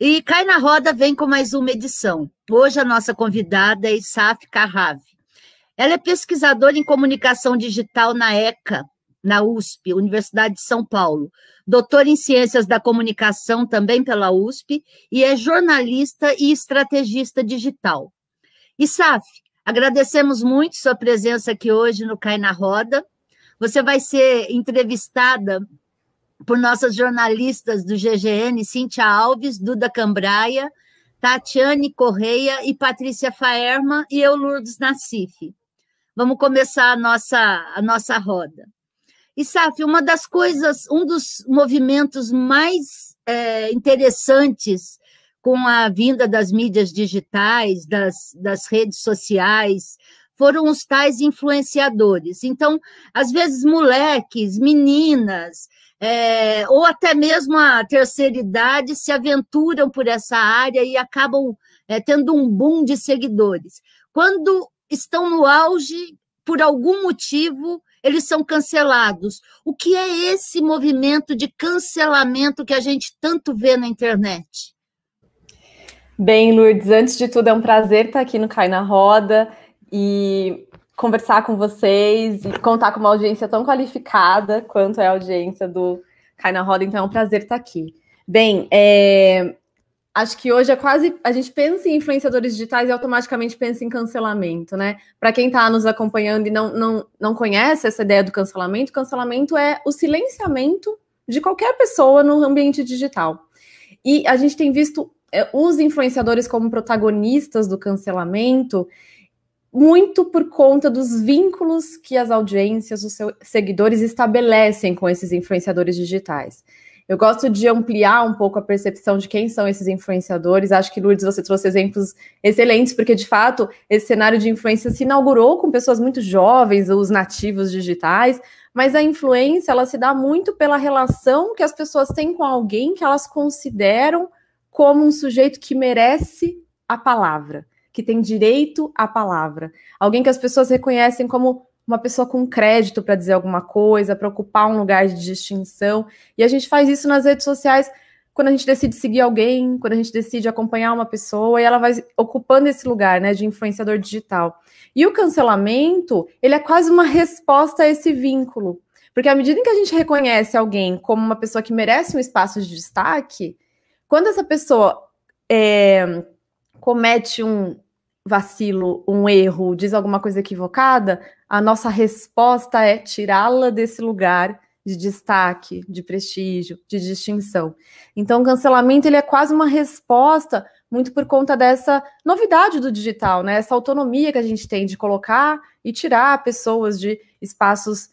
E Cai na Roda vem com mais uma edição. Hoje a nossa convidada é Isaf Carrave. Ela é pesquisadora em comunicação digital na ECA, na USP, Universidade de São Paulo, doutora em Ciências da Comunicação também pela USP e é jornalista e estrategista digital. Isaf, agradecemos muito sua presença aqui hoje no Cai na Roda. Você vai ser entrevistada por nossas jornalistas do GGN, Cíntia Alves, Duda Cambraia, Tatiane Correia e Patrícia Faerma, e eu, Lourdes Nassif. Vamos começar a nossa roda. Isaf, um dos movimentos mais interessantes com a vinda das mídias digitais, das redes sociais, foram os tais influenciadores. Então, às vezes, moleques, meninas, ou até mesmo a terceira idade se aventuram por essa área e acabam tendo um boom de seguidores. Quando estão no auge, por algum motivo, eles são cancelados. O que é esse movimento de cancelamento que a gente tanto vê na internet? Bem, Lourdes, antes de tudo é um prazer estar aqui no Cai na Roda e conversar com vocês e contar com uma audiência tão qualificada quanto é a audiência do Cai na Roda, então é um prazer estar aqui. Bem, acho que hoje a gente pensa em influenciadores digitais e automaticamente pensa em cancelamento, né? Para quem está nos acompanhando e não conhece essa ideia do cancelamento é o silenciamento de qualquer pessoa no ambiente digital. E a gente tem visto os influenciadores como protagonistas do cancelamento muito por conta dos vínculos que as audiências, os seus seguidores estabelecem com esses influenciadores digitais. Eu gosto de ampliar um pouco a percepção de quem são esses influenciadores. Acho que, Lourdes, você trouxe exemplos excelentes, porque, de fato, esse cenário de influência se inaugurou com pessoas muito jovens, os nativos digitais, mas a influência, ela se dá muito pela relação que as pessoas têm com alguém que elas consideram como um sujeito que merece a palavra, que tem direito à palavra. Alguém que as pessoas reconhecem como uma pessoa com crédito para dizer alguma coisa, para ocupar um lugar de distinção. E a gente faz isso nas redes sociais quando a gente decide seguir alguém, quando a gente decide acompanhar uma pessoa, e ela vai ocupando esse lugar, né, de influenciador digital. E o cancelamento, ele é quase uma resposta a esse vínculo. Porque à medida em que a gente reconhece alguém como uma pessoa que merece um espaço de destaque, quando essa pessoa comete um vacilo, um erro, diz alguma coisa equivocada, a nossa resposta é tirá-la desse lugar de destaque, de prestígio, de distinção. Então, o cancelamento, ele é quase uma resposta muito por conta dessa novidade do digital, né? Essa autonomia que a gente tem de colocar e tirar pessoas de espaços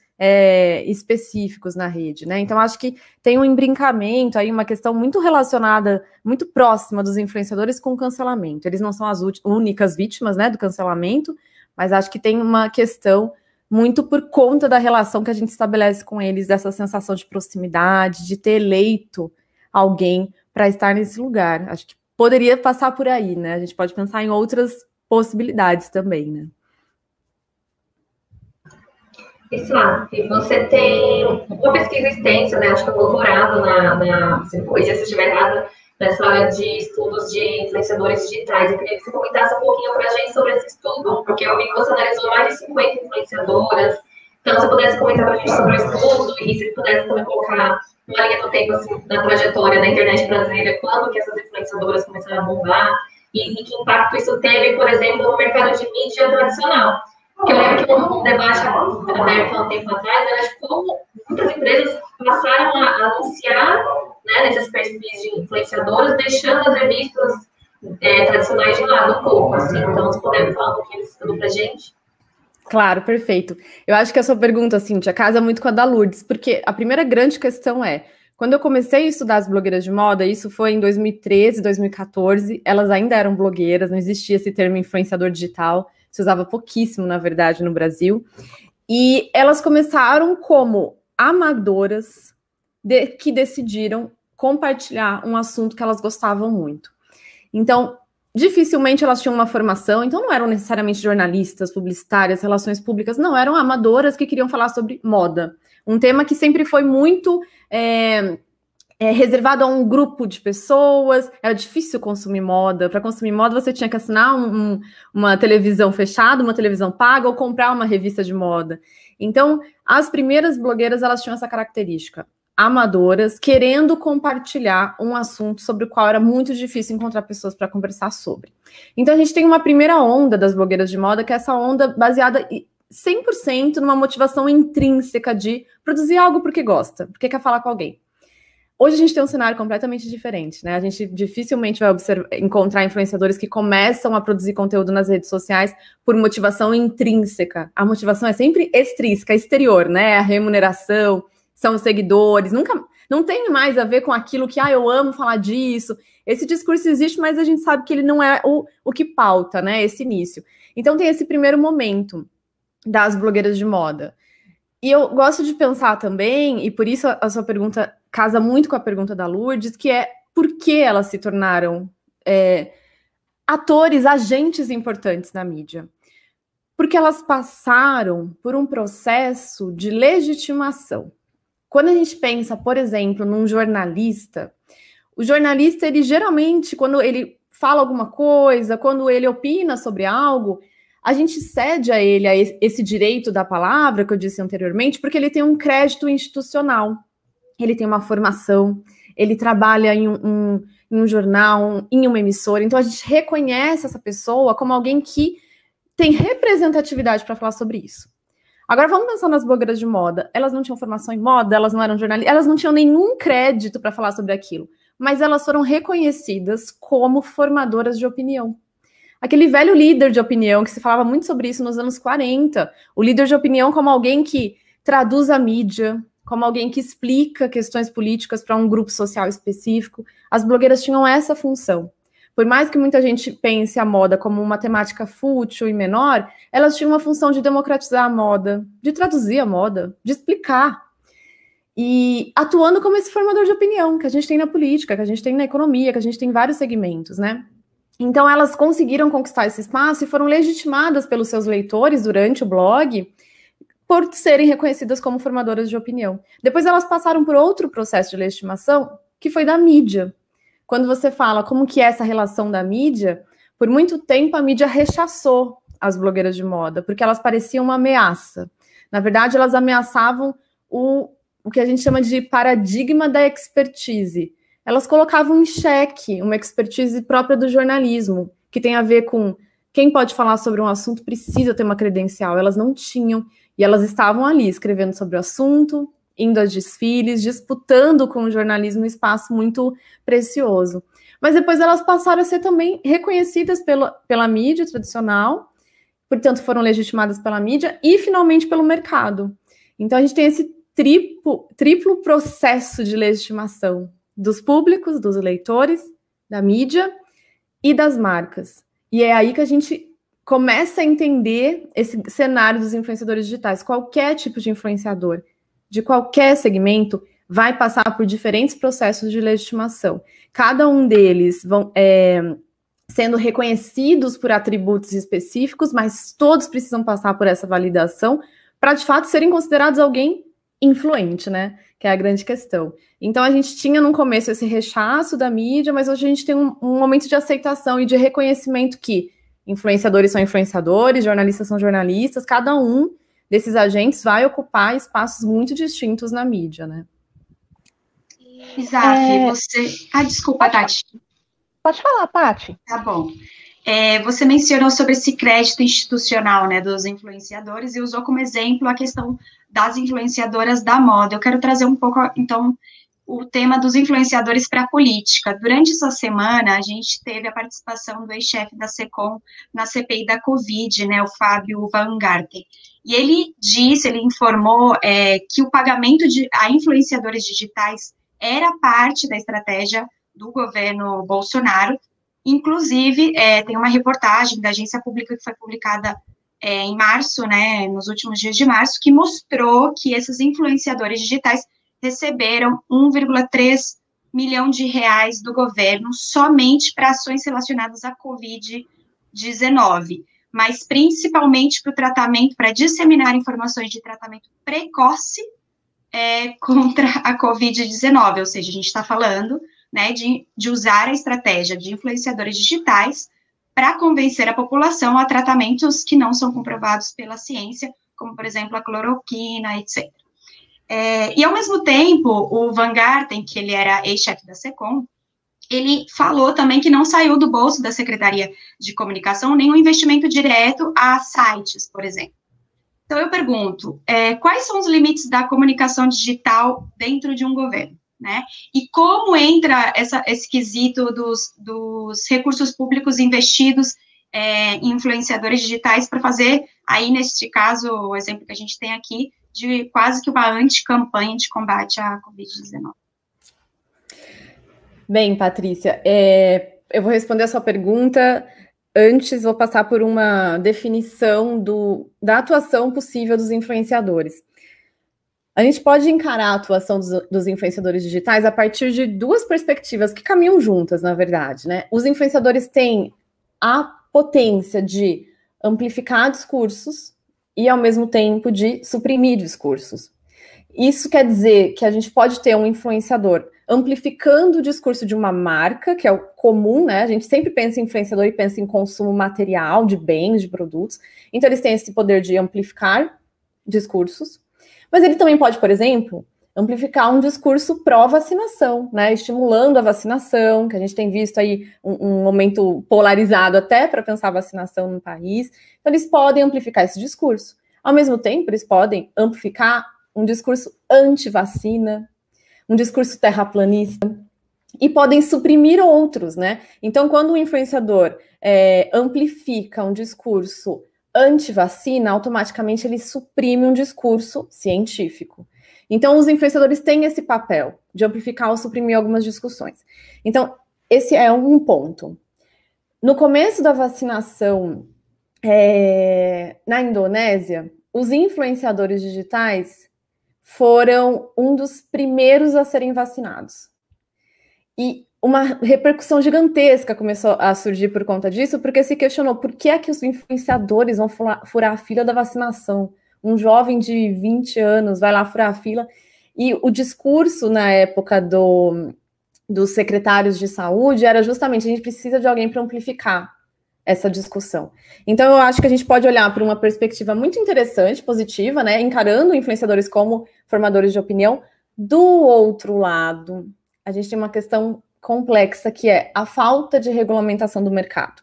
específicos na rede, né? Então, acho que tem um embrincamento aí, uma questão muito relacionada, muito próxima dos influenciadores com o cancelamento. Eles não são as únicas vítimas, né, do cancelamento, mas acho que tem uma questão muito por conta da relação que a gente estabelece com eles, dessa sensação de proximidade, de ter eleito alguém para estar nesse lugar. Acho que poderia passar por aí, né? A gente pode pensar em outras possibilidades também, né? Exato. Você tem uma pesquisa extensa, né? Acho que é um doutorado se eu estiver errada, nessa área de estudos de influenciadores digitais. Eu queria que você comentasse um pouquinho para a gente sobre esse estudo, porque eu vi que você analisou mais de 50 influenciadoras. Então, se pudesse comentar para a gente sobre o estudo e se pudesse também colocar uma linha do tempo assim, na trajetória da internet brasileira, quando que essas influenciadoras começaram a bombar e que impacto isso teve, por exemplo, no mercado de mídia tradicional. Porque eu lembro que um debate aberto há um tempo atrás era de como muitas empresas passaram a anunciar, né, nesses perfis de influenciadores, deixando as revistas tradicionais de lado um pouco. Assim. Então, se puder falar um pouquinho desse estudo para a gente. Claro, perfeito. Eu acho que a sua pergunta, Cíntia, casa muito com a da Lourdes, porque a primeira grande questão quando eu comecei a estudar as blogueiras de moda, isso foi em 2013, 2014, elas ainda eram blogueiras, não existia esse termo influenciador digital, se usava pouquíssimo, na verdade, no Brasil. E elas começaram como amadoras que decidiram compartilhar um assunto que elas gostavam muito. Então, dificilmente elas tinham uma formação, então não eram necessariamente jornalistas, publicitárias, relações públicas, não, eram amadoras que queriam falar sobre moda. Um tema que sempre foi muito reservado a um grupo de pessoas, era difícil consumir moda. Para consumir moda, você tinha que assinar uma televisão fechada, uma televisão paga, ou comprar uma revista de moda. Então, as primeiras blogueiras, elas tinham essa característica, amadoras, querendo compartilhar um assunto sobre o qual era muito difícil encontrar pessoas para conversar sobre. Então, a gente tem uma primeira onda das blogueiras de moda, que é essa onda baseada 100% numa motivação intrínseca de produzir algo porque gosta, porque quer falar com alguém. Hoje a gente tem um cenário completamente diferente, né? A gente dificilmente vai encontrar influenciadores que começam a produzir conteúdo nas redes sociais por motivação intrínseca. A motivação é sempre extrínseca, exterior, né? A remuneração, são os seguidores, não tem mais a ver com aquilo que, eu amo falar disso. Esse discurso existe, mas a gente sabe que ele não é o que pauta, né? Esse início. Então tem esse primeiro momento das blogueiras de moda. E eu gosto de pensar também, e por isso a sua pergunta casa muito com a pergunta da Lourdes, que é por que elas se tornaram atores, agentes importantes na mídia. Porque elas passaram por um processo de legitimação. Quando a gente pensa, por exemplo, num jornalista, o jornalista, ele geralmente, quando ele fala alguma coisa, quando ele opina sobre algo, a gente cede a ele esse direito da palavra, que eu disse anteriormente, porque ele tem um crédito institucional, ele tem uma formação, ele trabalha em um jornal, em uma emissora, então a gente reconhece essa pessoa como alguém que tem representatividade para falar sobre isso. Agora vamos pensar nas blogueiras de moda. Elas não tinham formação em moda, elas não eram jornalistas, elas não tinham nenhum crédito para falar sobre aquilo, mas elas foram reconhecidas como formadoras de opinião. Aquele velho líder de opinião, que se falava muito sobre isso nos anos 40, o líder de opinião como alguém que traduz a mídia, como alguém que explica questões políticas para um grupo social específico. As blogueiras tinham essa função. Por mais que muita gente pense a moda como uma temática fútil e menor, elas tinham uma função de democratizar a moda, de traduzir a moda, de explicar. E atuando como esse formador de opinião que a gente tem na política, que a gente tem na economia, que a gente tem em vários segmentos, né? Então, elas conseguiram conquistar esse espaço e foram legitimadas pelos seus leitores durante o blog por serem reconhecidas como formadoras de opinião. Depois, elas passaram por outro processo de legitimação, que foi da mídia. Quando você fala como que é essa relação da mídia, por muito tempo a mídia rechaçou as blogueiras de moda, porque elas pareciam uma ameaça. Na verdade, elas ameaçavam o que a gente chama de paradigma da expertise. Elas colocavam em xeque uma expertise própria do jornalismo, que tem a ver com quem pode falar sobre um assunto precisa ter uma credencial. Elas não tinham, e elas estavam ali escrevendo sobre o assunto, indo a desfiles, disputando com o jornalismo um espaço muito precioso. Mas depois elas passaram a ser também reconhecidas pela mídia tradicional, portanto foram legitimadas pela mídia e finalmente pelo mercado. Então a gente tem esse triplo processo de legitimação dos públicos, dos leitores, da mídia e das marcas. E é aí que a gente começa a entender esse cenário dos influenciadores digitais. Qualquer tipo de influenciador, de qualquer segmento, vai passar por diferentes processos de legitimação. Cada um deles vão sendo reconhecidos por atributos específicos, mas todos precisam passar por essa validação para, de fato, serem considerados alguém influente, né? Que é a grande questão. Então, a gente tinha no começo esse rechaço da mídia, mas hoje a gente tem um momento de aceitação e de reconhecimento que influenciadores são influenciadores, jornalistas são jornalistas, cada um desses agentes vai ocupar espaços muito distintos na mídia, né? Isaf, você... desculpa, Tati. Pode falar, Tati. Tá bom. Você mencionou sobre esse crédito institucional, né, dos influenciadores e usou como exemplo a questão das influenciadoras da moda. Eu quero trazer um pouco, então, o tema dos influenciadores para a política. Durante essa semana, a gente teve a participação do ex-chefe da SECOM na CPI da Covid, né, o Fábio Van Garten. E ele informou que o pagamento a influenciadores digitais era parte da estratégia do governo Bolsonaro. Inclusive, tem uma reportagem da agência pública que foi publicada em março, né, nos últimos dias de março, que mostrou que esses influenciadores digitais receberam 1,3 milhão de reais do governo somente para ações relacionadas à Covid-19, mas principalmente para o tratamento, para disseminar informações de tratamento precoce contra a Covid-19, ou seja, a gente está falando, né, de usar a estratégia de influenciadores digitais para convencer a população a tratamentos que não são comprovados pela ciência, como, por exemplo, a cloroquina, etc. E, ao mesmo tempo, o Van Garten, que ele era ex-chefe da SECOM, ele falou também que não saiu do bolso da Secretaria de Comunicação nenhum investimento direto a sites, por exemplo. Então, eu pergunto, quais são os limites da comunicação digital dentro de um governo, né? E como entra esse quesito dos recursos públicos investidos em influenciadores digitais para fazer, aí, neste caso, o exemplo que a gente tem aqui, de quase que uma anticampanha de combate à Covid-19. Bem, Patrícia, eu vou responder a sua pergunta. Antes, vou passar por uma definição da atuação possível dos influenciadores. A gente pode encarar a atuação dos influenciadores digitais a partir de duas perspectivas que caminham juntas, na verdade, né? Os influenciadores têm a potência de amplificar discursos e, ao mesmo tempo, de suprimir discursos. Isso quer dizer que a gente pode ter um influenciador amplificando o discurso de uma marca, que é o comum, né? A gente sempre pensa em influenciador e pensa em consumo material, de bens, de produtos. Então, eles têm esse poder de amplificar discursos. Mas ele também pode, por exemplo, amplificar um discurso pró-vacinação, né? Estimulando a vacinação, que a gente tem visto aí um momento polarizado até para pensar a vacinação no país. Então, eles podem amplificar esse discurso. Ao mesmo tempo, eles podem amplificar um discurso anti-vacina, um discurso terraplanista, e podem suprimir outros, né? Então, quando o influenciador amplifica um discurso anti-vacina, automaticamente ele suprime um discurso científico. Então, os influenciadores têm esse papel de amplificar ou suprimir algumas discussões. Então, esse é um ponto. No começo da vacinação na Indonésia, os influenciadores digitais foram um dos primeiros a serem vacinados. E uma repercussão gigantesca começou a surgir por conta disso, porque se questionou por que é que os influenciadores vão furar a fila da vacinação. Um jovem de 20 anos vai lá furar a fila. E o discurso na época dos secretários de saúde era justamente: a gente precisa de alguém para amplificar essa discussão. Então, eu acho que a gente pode olhar por uma perspectiva muito interessante, positiva, né, encarando influenciadores como formadores de opinião. Do outro lado, a gente tem uma questão complexa, que é a falta de regulamentação do mercado.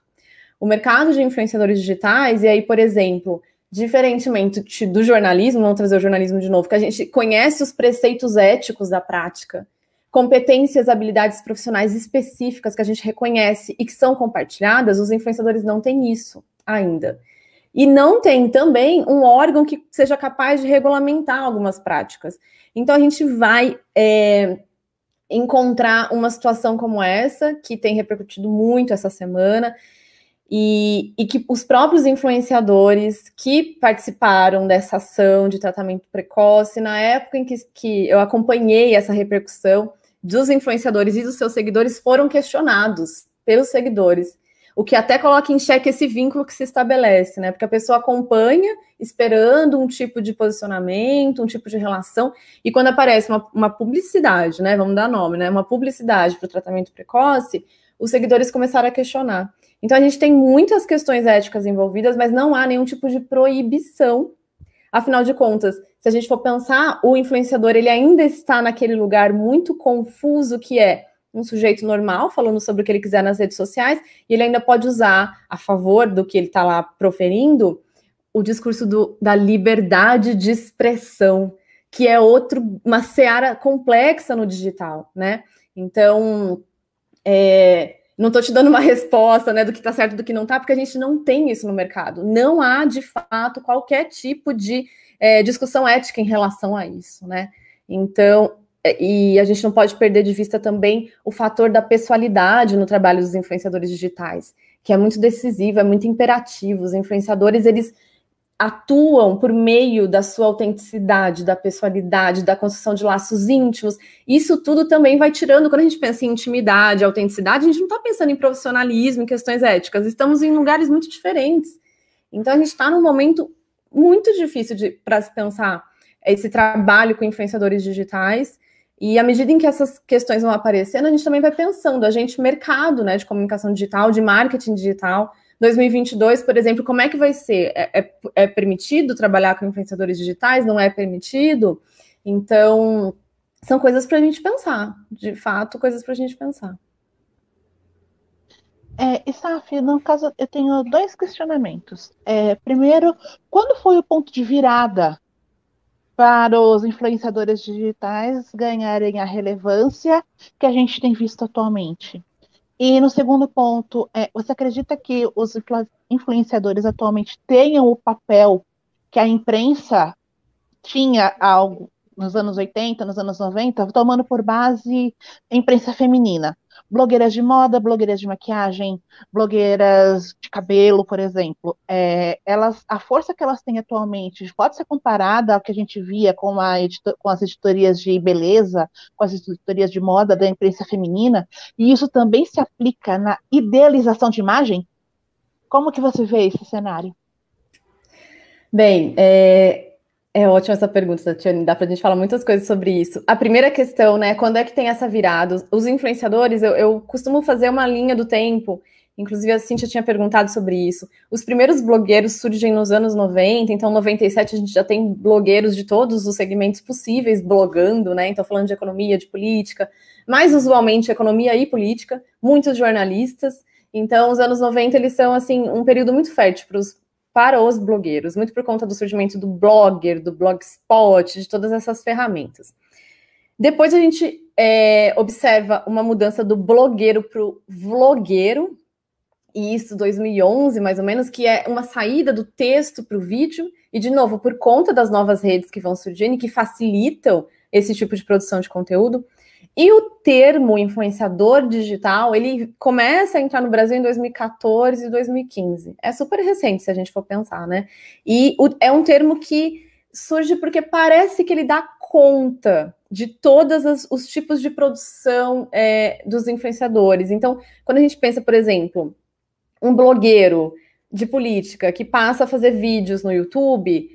O mercado de influenciadores digitais, e aí, por exemplo, diferentemente do jornalismo, vamos trazer o jornalismo de novo, que a gente conhece os preceitos éticos da prática, competências, habilidades profissionais específicas que a gente reconhece e que são compartilhadas, os influenciadores não têm isso ainda. E não tem também um órgão que seja capaz de regulamentar algumas práticas. Então, a gente vai encontrar uma situação como essa, que tem repercutido muito essa semana, e que os próprios influenciadores que participaram dessa ação de tratamento precoce, na época em que eu acompanhei essa repercussão dos influenciadores e dos seus seguidores, foram questionados pelos seguidores, o que até coloca em xeque esse vínculo que se estabelece, né? Porque a pessoa acompanha esperando um tipo de posicionamento, um tipo de relação, e quando aparece uma publicidade, né? Vamos dar nome, né? Uma publicidade para o tratamento precoce, os seguidores começaram a questionar. Então, a gente tem muitas questões éticas envolvidas, mas não há nenhum tipo de proibição. Afinal de contas, se a gente for pensar, o influenciador, ele ainda está naquele lugar muito confuso que é um sujeito normal, falando sobre o que ele quiser nas redes sociais, e ele ainda pode usar, a favor do que ele está lá proferindo, o discurso da liberdade de expressão, que é uma seara complexa no digital, né? Então, não estou te dando uma resposta, né, do que está certo e do que não está, porque a gente não tem isso no mercado. Não há, de fato, qualquer tipo de discussão ética em relação a isso, né? Então, e a gente não pode perder de vista também o fator da pessoalidade no trabalho dos influenciadores digitais, que é muito decisivo, é muito imperativo. Os influenciadores, eles atuam por meio da sua autenticidade, da pessoalidade, da construção de laços íntimos. Isso tudo também vai tirando, quando a gente pensa em intimidade, autenticidade, a gente não está pensando em profissionalismo, em questões éticas, estamos em lugares muito diferentes. Então, a gente está num momento muito difícil para se pensar esse trabalho com influenciadores digitais. E à medida em que essas questões vão aparecendo, a gente também vai pensando, a gente, mercado, né, de comunicação digital, de marketing digital, 2022, por exemplo, como é que vai ser? É permitido trabalhar com influenciadores digitais? Não é permitido? Então, são coisas para a gente pensar, de fato, coisas para a gente pensar. Saf, no caso, eu tenho dois questionamentos. Primeiro, quando foi o ponto de virada para os influenciadores digitais ganharem a relevância que a gente tem visto atualmente? E no segundo ponto, você acredita que os influenciadores atualmente tenham o papel que a imprensa tinha algo nos anos 80, nos anos 90, tomando por base a imprensa feminina? Blogueiras de moda, blogueiras de maquiagem, blogueiras de cabelo, por exemplo. A força que elas têm atualmente pode ser comparada ao que a gente via com as editorias de beleza, com as editorias de moda da imprensa feminina, e isso também se aplica na idealização de imagem? Como que você vê esse cenário? Bem, é ótima essa pergunta, Tatiane, dá pra gente falar muitas coisas sobre isso. A primeira questão, né, quando é que tem essa virada? Os influenciadores, eu costumo fazer uma linha do tempo, inclusive a Cíntia tinha perguntado sobre isso. Os primeiros blogueiros surgem nos anos 90, então em 97 a gente já tem blogueiros de todos os segmentos possíveis blogando, né, então falando de economia, de política, mais usualmente economia e política, muitos jornalistas. Então os anos 90 eles são, assim, um período muito fértil para os blogueiros, muito por conta do surgimento do Blogger, do Blogspot, de todas essas ferramentas. Depois a gente observa uma mudança do blogueiro para o vlogueiro, e isso 2011, mais ou menos, que é uma saída do texto para o vídeo, e de novo, por conta das novas redes que vão surgindo e que facilitam esse tipo de produção de conteúdo. E o termo influenciador digital, ele começa a entrar no Brasil em 2014 e 2015. É super recente, se a gente for pensar, né? E é um termo que surge porque parece que ele dá conta de todos os tipos de produção dos influenciadores. Então, quando a gente pensa, por exemplo, um blogueiro de política que passa a fazer vídeos no YouTube,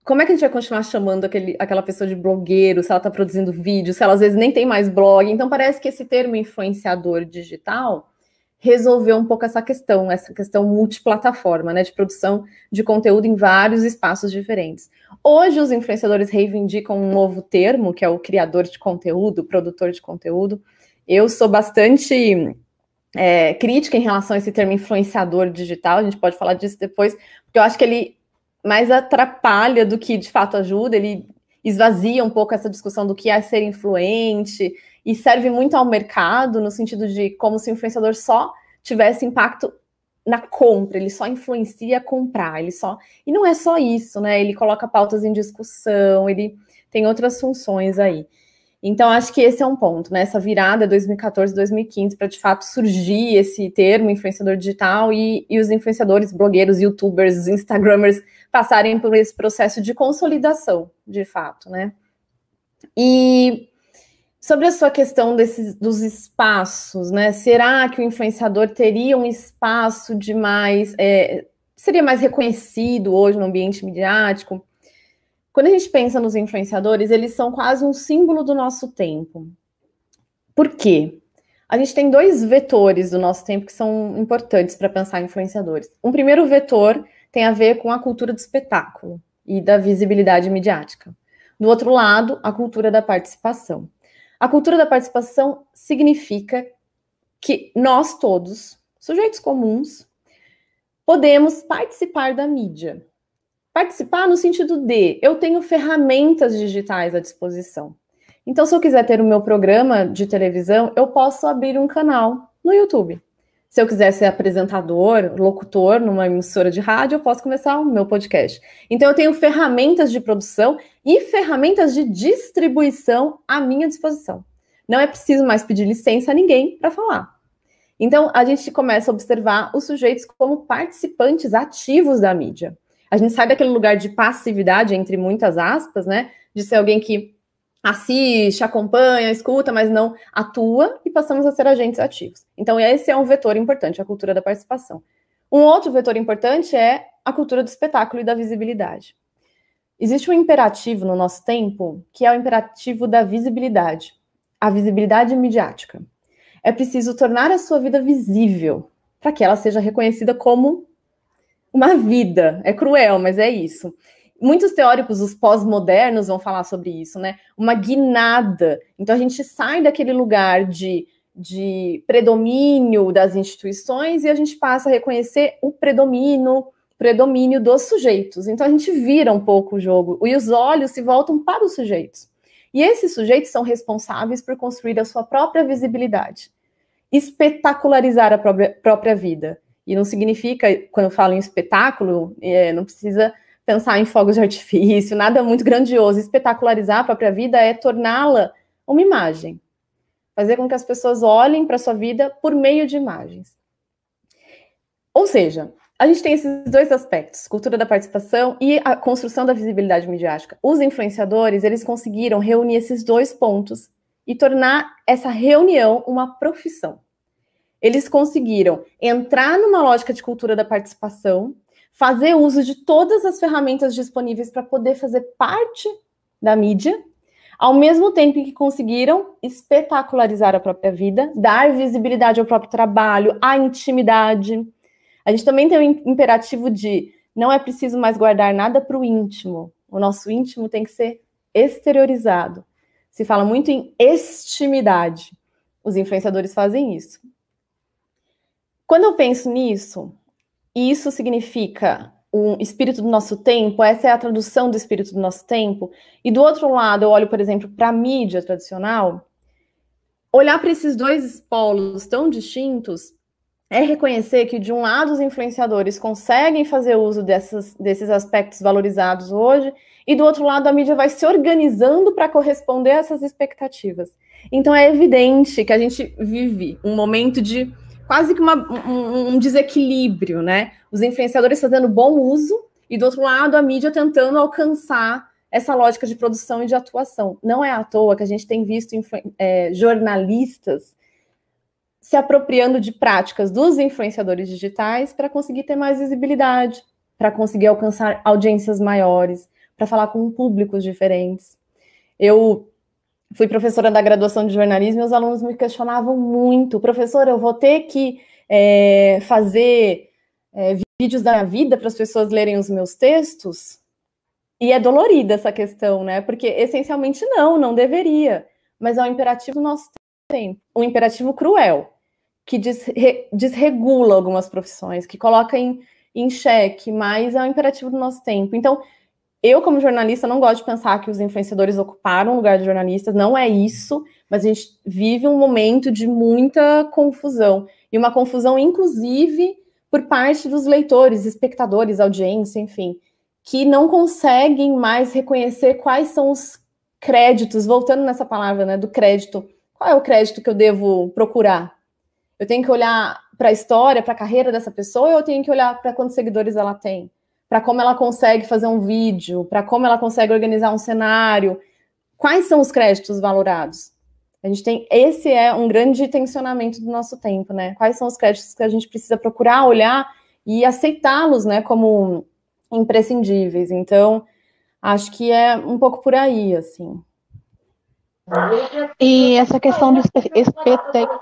como é que a gente vai continuar chamando aquela pessoa de blogueiro, se ela está produzindo vídeo, se ela às vezes nem tem mais blog? Então parece que esse termo influenciador digital resolveu um pouco essa questão multiplataforma, né, de produção de conteúdo em vários espaços diferentes. Hoje os influenciadores reivindicam um novo termo, que é o criador de conteúdo, produtor de conteúdo. Eu sou bastante crítica em relação a esse termo influenciador digital, a gente pode falar disso depois, porque eu acho que ele mais atrapalha do que de fato ajuda, ele esvazia um pouco essa discussão do que é ser influente e serve muito ao mercado, no sentido de como se o influenciador só tivesse impacto na compra, ele só influencia a comprar, e não é só isso, né? Ele coloca pautas em discussão, ele tem outras funções aí. Então, acho que esse é um ponto, né? Essa virada 2014, 2015, para de fato surgir esse termo influenciador digital e os influenciadores, blogueiros, youtubers, instagramers passarem por esse processo de consolidação, de fato, né? E sobre a sua questão dos espaços, né? Será que o influenciador teria um espaço de mais... seria mais reconhecido hoje no ambiente midiático? Quando a gente pensa nos influenciadores, eles são quase um símbolo do nosso tempo. Por quê? A gente tem dois vetores do nosso tempo que são importantes para pensar em influenciadores. Um primeiro vetor tem a ver com a cultura do espetáculo e da visibilidade midiática. Do outro lado, a cultura da participação. A cultura da participação significa que nós todos, sujeitos comuns, podemos participar da mídia. Participar no sentido de, eu tenho ferramentas digitais à disposição. Então, se eu quiser ter o meu programa de televisão, eu posso abrir um canal no YouTube. Se eu quiser ser apresentador, locutor numa emissora de rádio, eu posso começar o meu podcast. Então, eu tenho ferramentas de produção e ferramentas de distribuição à minha disposição. Não é preciso mais pedir licença a ninguém para falar. Então, a gente começa a observar os sujeitos como participantes ativos da mídia. A gente sai daquele lugar de passividade, entre muitas aspas, né? De ser alguém que assiste, acompanha, escuta, mas não atua, e passamos a ser agentes ativos. Então, esse é um vetor importante, a cultura da participação. Um outro vetor importante é a cultura do espetáculo e da visibilidade. Existe um imperativo no nosso tempo, que é o imperativo da visibilidade, a visibilidade midiática. É preciso tornar a sua vida visível, para que ela seja reconhecida como uma vida. É cruel, mas é isso. Muitos teóricos, os pós-modernos, vão falar sobre isso, né? Uma guinada. Então, a gente sai daquele lugar de predomínio das instituições e a gente passa a reconhecer o predomínio dos sujeitos. Então, a gente vira um pouco o jogo e os olhos se voltam para os sujeitos. E esses sujeitos são responsáveis por construir a sua própria visibilidade, espetacularizar a própria vida. E não significa, quando eu falo em espetáculo, não precisa pensar em fogos de artifício, nada muito grandioso. Espetacularizar a própria vida é torná-la uma imagem. Fazer com que as pessoas olhem para a sua vida por meio de imagens. Ou seja, a gente tem esses dois aspectos, cultura da participação e a construção da visibilidade midiática. Os influenciadores, eles conseguiram reunir esses dois pontos e tornar essa reunião uma profissão. Eles conseguiram entrar numa lógica de cultura da participação, fazer uso de todas as ferramentas disponíveis para poder fazer parte da mídia, ao mesmo tempo que conseguiram espetacularizar a própria vida, dar visibilidade ao próprio trabalho, à intimidade. A gente também tem o imperativo de não é preciso mais guardar nada para o íntimo. O nosso íntimo tem que ser exteriorizado. Se fala muito em extimidade. Os influenciadores fazem isso. Quando eu penso nisso, e isso significa o espírito do nosso tempo, essa é a tradução do espírito do nosso tempo, e do outro lado eu olho, por exemplo, para a mídia tradicional, olhar para esses dois polos tão distintos é reconhecer que, de um lado, os influenciadores conseguem fazer uso desses aspectos valorizados hoje, e do outro lado, a mídia vai se organizando para corresponder a essas expectativas. Então, é evidente que a gente vive um momento de quase que um desequilíbrio, né? Os influenciadores fazendo bom uso, e do outro lado, a mídia tentando alcançar essa lógica de produção e de atuação. Não é à toa que a gente tem visto jornalistas se apropriando de práticas dos influenciadores digitais para conseguir ter mais visibilidade, para conseguir alcançar audiências maiores, para falar com públicos diferentes. Eu fui professora da graduação de jornalismo e os alunos me questionavam muito: professora, eu vou ter que fazer vídeos da minha vida para as pessoas lerem os meus textos? E é dolorida essa questão, né? Porque essencialmente não deveria. Mas é um imperativo do nosso tempo, um imperativo cruel, que desregula algumas profissões, que coloca em xeque, mas é um imperativo do nosso tempo. Então, eu, como jornalista, não gosto de pensar que os influenciadores ocuparam o lugar de jornalistas, não é isso, mas a gente vive um momento de muita confusão, e uma confusão, inclusive, por parte dos leitores, espectadores, audiência, enfim, que não conseguem mais reconhecer quais são os créditos, voltando nessa palavra, né, do crédito. Qual é o crédito que eu devo procurar? Eu tenho que olhar para a história, para a carreira dessa pessoa, ou eu tenho que olhar para quantos seguidores ela tem? Para como ela consegue fazer um vídeo, para como ela consegue organizar um cenário? Quais são os créditos valorados? Esse é um grande tensionamento do nosso tempo, né? Quais são os créditos que a gente precisa procurar, olhar e aceitá-los, né, como imprescindíveis? Então, acho que é um pouco por aí, assim. E essa questão de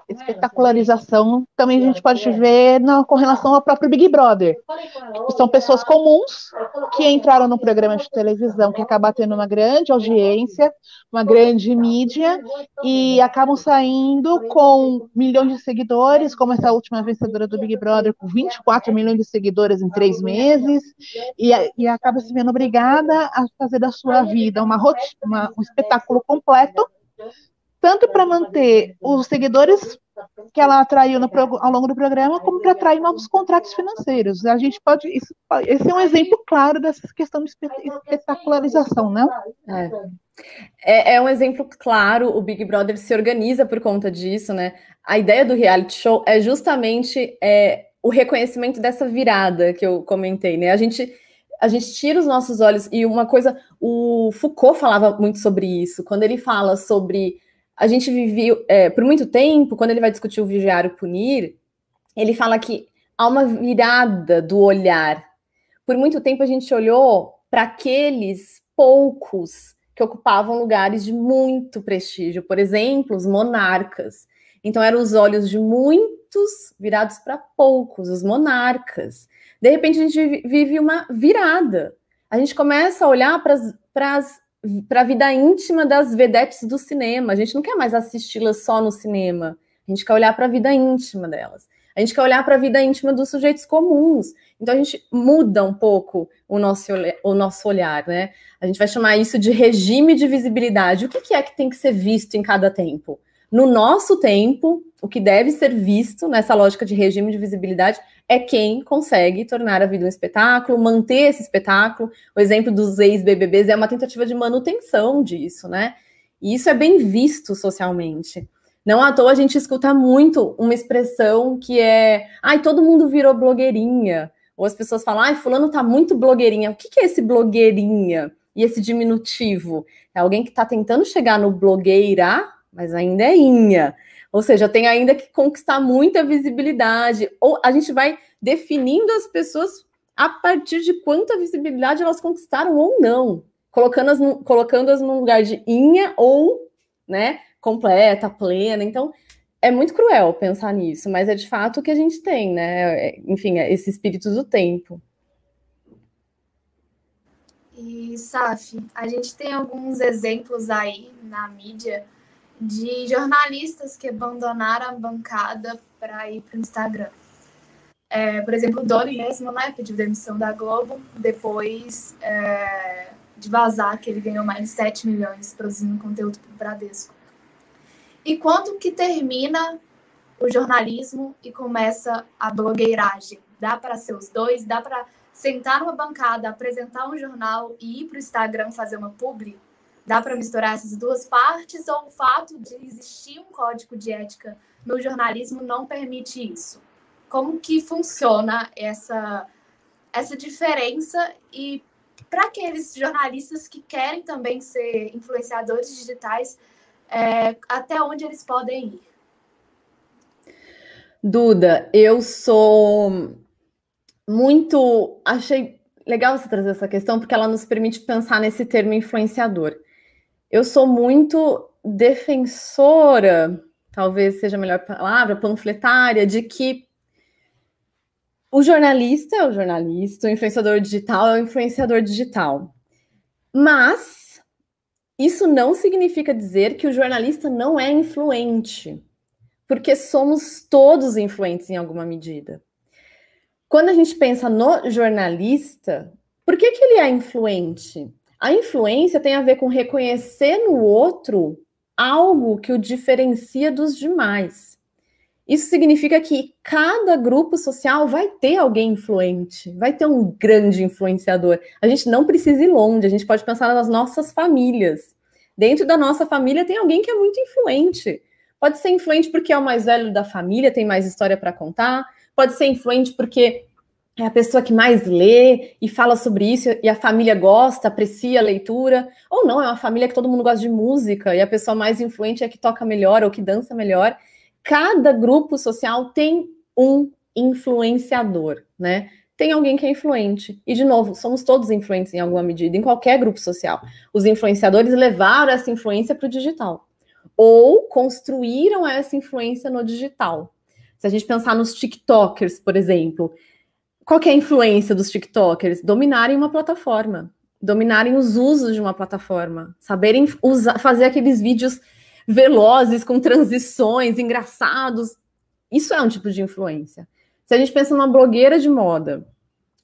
espetacularização também a gente pode ver com relação ao próprio Big Brother. São pessoas comuns que entraram no programa de televisão que acaba tendo uma grande audiência, uma grande mídia, e acabam saindo com milhões de seguidores, como essa última vencedora do Big Brother, com 24 milhões de seguidores em 3 meses, e acaba se vendo obrigada a fazer da sua vida um espetáculo completo, tanto para manter os seguidores que ela atraiu ao longo do programa, como para atrair novos contratos financeiros. A gente pode. Esse é um exemplo claro dessa questão de espetacularização, né? É um exemplo claro. O Big Brother se organiza por conta disso, né? A ideia do reality show é justamente o reconhecimento dessa virada que eu comentei, né? A gente tira os nossos olhos, e uma coisa, o Foucault falava muito sobre isso, quando ele fala sobre, a gente viveu, por muito tempo, quando ele vai discutir o vigiar e punir, ele fala que há uma virada do olhar. Por muito tempo a gente olhou para aqueles poucos que ocupavam lugares de muito prestígio. Por exemplo, os monarcas. Então, eram os olhos de muitos virados para poucos, os monarcas. De repente, a gente vive uma virada. A gente começa a olhar para a vida íntima das vedetes do cinema. A gente não quer mais assisti-las só no cinema. A gente quer olhar para a vida íntima delas. A gente quer olhar para a vida íntima dos sujeitos comuns. Então, a gente muda um pouco o nosso olhar, né? A gente vai chamar isso de regime de visibilidade. O que é que tem que ser visto em cada tempo? No nosso tempo, o que deve ser visto nessa lógica de regime de visibilidade é quem consegue tornar a vida um espetáculo, manter esse espetáculo. O exemplo dos ex-BBBs é uma tentativa de manutenção disso, né? E isso é bem visto socialmente. Não à toa a gente escuta muito uma expressão que é todo mundo virou blogueirinha. Ou as pessoas falam, fulano tá muito blogueirinha. O que é esse blogueirinha? E esse diminutivo? É alguém que está tentando chegar no blogueira, mas ainda é inha. Ou seja, tem ainda que conquistar muita visibilidade. Ou a gente vai definindo as pessoas a partir de quanta visibilidade elas conquistaram ou não. Colocando-as num lugar de inha ou, né, completa, plena. Então, é muito cruel pensar nisso, mas é de fato o que a gente tem, né? Enfim, esse espírito do tempo. E, Saf, a gente tem alguns exemplos aí na mídia de jornalistas que abandonaram a bancada para ir para o Instagram. Por exemplo, o Doni mesmo, né, pediu demissão da Globo depois de vazar que ele ganhou mais de 7 milhões produzindo conteúdo para o Bradesco. E quando que termina o jornalismo e começa a blogueiragem? Dá para ser os dois? Dá para sentar numa bancada, apresentar um jornal e ir para o Instagram fazer uma publi? Dá para misturar essas duas partes ou o fato de existir um código de ética no jornalismo não permite isso? Como que funciona essa diferença e para aqueles jornalistas que querem também ser influenciadores digitais, até onde eles podem ir? Duda, eu sou muito... Achei legal você trazer essa questão, porque ela nos permite pensar nesse termo influenciador. Eu sou muito defensora, talvez seja a melhor palavra, panfletária, de que o jornalista é o jornalista, o influenciador digital é o influenciador digital. Mas isso não significa dizer que o jornalista não é influente, porque somos todos influentes em alguma medida. Quando a gente pensa no jornalista, por que ele é influente? A influência tem a ver com reconhecer no outro algo que o diferencia dos demais. Isso significa que cada grupo social vai ter alguém influente, vai ter um grande influenciador. A gente não precisa ir longe, a gente pode pensar nas nossas famílias. Dentro da nossa família tem alguém que é muito influente. Pode ser influente porque é o mais velho da família, tem mais história para contar. Pode ser influente porque é a pessoa que mais lê e fala sobre isso e a família gosta, aprecia a leitura. Ou não, é uma família que todo mundo gosta de música e a pessoa mais influente é a que toca melhor ou que dança melhor. Cada grupo social tem um influenciador, né? Tem alguém que é influente. E, de novo, somos todos influentes em alguma medida, em qualquer grupo social. Os influenciadores levaram essa influência para o digital. Ou construíram essa influência no digital. Se a gente pensar nos TikTokers, por exemplo, qual que é a influência dos TikTokers? Dominarem uma plataforma, dominarem os usos de uma plataforma, saberem fazer aqueles vídeos velozes, com transições, engraçados. Isso é um tipo de influência. Se a gente pensa numa blogueira de moda,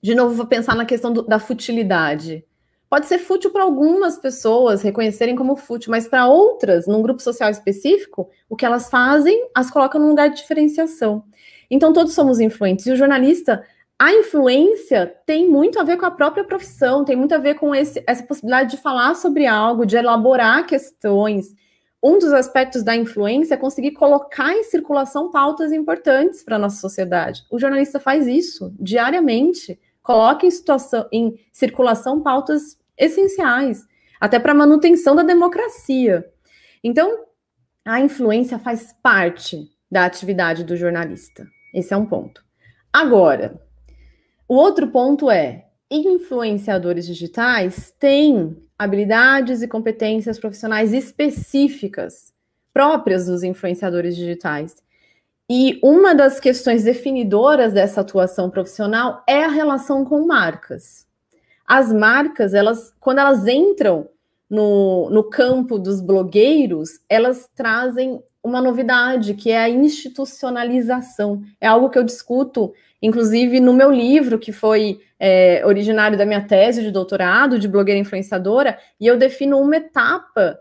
de novo, vou pensar na questão da futilidade. Pode ser fútil para algumas pessoas reconhecerem como fútil, mas para outras, num grupo social específico, o que elas fazem, as colocam num lugar de diferenciação. Então, todos somos influentes. E o jornalista, a influência tem muito a ver com a própria profissão, tem muito a ver com essa possibilidade de falar sobre algo, de elaborar questões. Um dos aspectos da influência é conseguir colocar em circulação pautas importantes para a nossa sociedade. O jornalista faz isso diariamente, coloca em circulação pautas essenciais, até para a manutenção da democracia. Então, a influência faz parte da atividade do jornalista. Esse é um ponto. Agora, o outro ponto é, influenciadores digitais têm habilidades e competências profissionais específicas, próprias dos influenciadores digitais. E uma das questões definidoras dessa atuação profissional é a relação com marcas. As marcas, quando elas entram no campo dos blogueiros, elas trazem uma novidade, que é a institucionalização. É algo que eu discuto, inclusive, no meu livro, que foi originário da minha tese de doutorado, de blogueira influenciadora, e eu defino uma etapa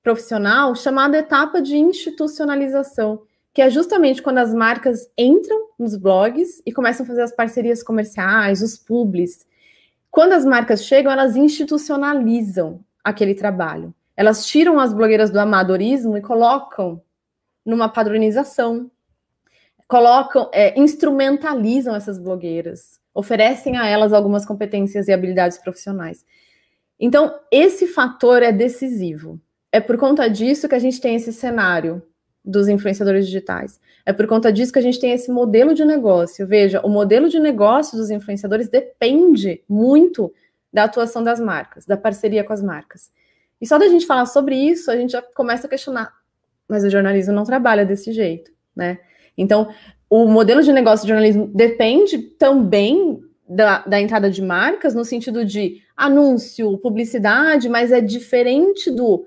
profissional chamada etapa de institucionalização, que é justamente quando as marcas entram nos blogs e começam a fazer as parcerias comerciais, os publis. Quando as marcas chegam, elas institucionalizam aquele trabalho. Elas tiram as blogueiras do amadorismo e colocam numa padronização, instrumentalizam essas blogueiras, oferecem a elas algumas competências e habilidades profissionais. Então, esse fator é decisivo. É por conta disso que a gente tem esse cenário dos influenciadores digitais. É por conta disso que a gente tem esse modelo de negócio. Veja, o modelo de negócio dos influenciadores depende muito da atuação das marcas, da parceria com as marcas. E só da gente falar sobre isso, a gente já começa a questionar, mas o jornalismo não trabalha desse jeito, né? Então, o modelo de negócio do jornalismo depende também da entrada de marcas, no sentido de anúncio, publicidade, mas é diferente do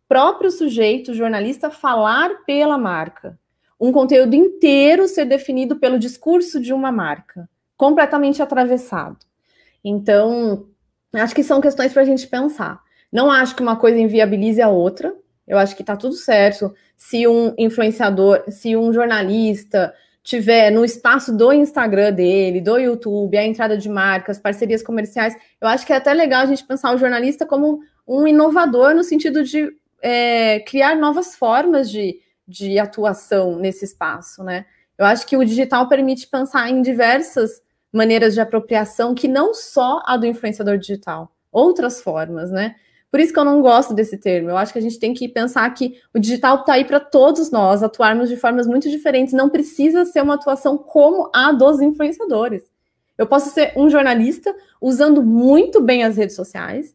próprio sujeito, jornalista, falar pela marca. Um conteúdo inteiro ser definido pelo discurso de uma marca, completamente atravessado. Então, acho que são questões para a gente pensar. Não acho que uma coisa inviabilize a outra. Eu acho que está tudo certo. Se um influenciador, se um jornalista tiver no espaço do Instagram dele, do YouTube, a entrada de marcas, parcerias comerciais, eu acho que é até legal a gente pensar o jornalista como um inovador no sentido de criar novas formas de atuação nesse espaço, né? Eu acho que o digital permite pensar em diversas maneiras de apropriação, que não só a do influenciador digital, outras formas, né? Por isso que eu não gosto desse termo. Eu acho que a gente tem que pensar que o digital está aí para todos nós atuarmos de formas muito diferentes. Não precisa ser uma atuação como a dos influenciadores. Eu posso ser um jornalista usando muito bem as redes sociais,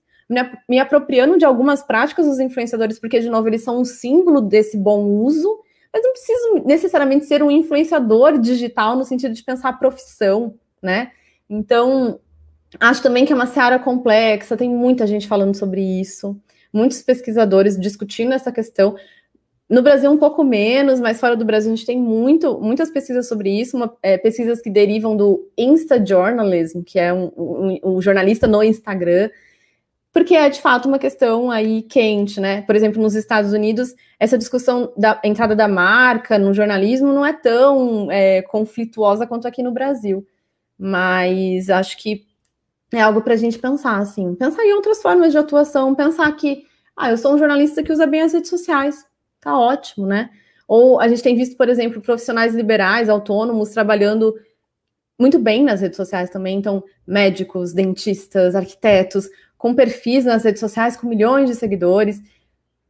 me apropriando de algumas práticas dos influenciadores, porque, de novo, eles são um símbolo desse bom uso, mas não preciso necessariamente ser um influenciador digital no sentido de pensar a profissão, né? Então, acho também que é uma seara complexa, tem muita gente falando sobre isso, muitos pesquisadores discutindo essa questão. No Brasil um pouco menos, mas fora do Brasil a gente tem muitas pesquisas sobre isso, pesquisas que derivam do Instajournalism, que é um jornalista no Instagram, porque é, de fato, uma questão aí quente, né? Por exemplo, nos Estados Unidos, essa discussão da entrada da marca no jornalismo não é tão conflituosa quanto aqui no Brasil. Mas acho que é algo para a gente pensar, assim. Pensar em outras formas de atuação, pensar que, eu sou um jornalista que usa bem as redes sociais. Tá ótimo, né? Ou a gente tem visto, por exemplo, profissionais liberais, autônomos, trabalhando muito bem nas redes sociais também. Então, médicos, dentistas, arquitetos, com perfis nas redes sociais, com milhões de seguidores,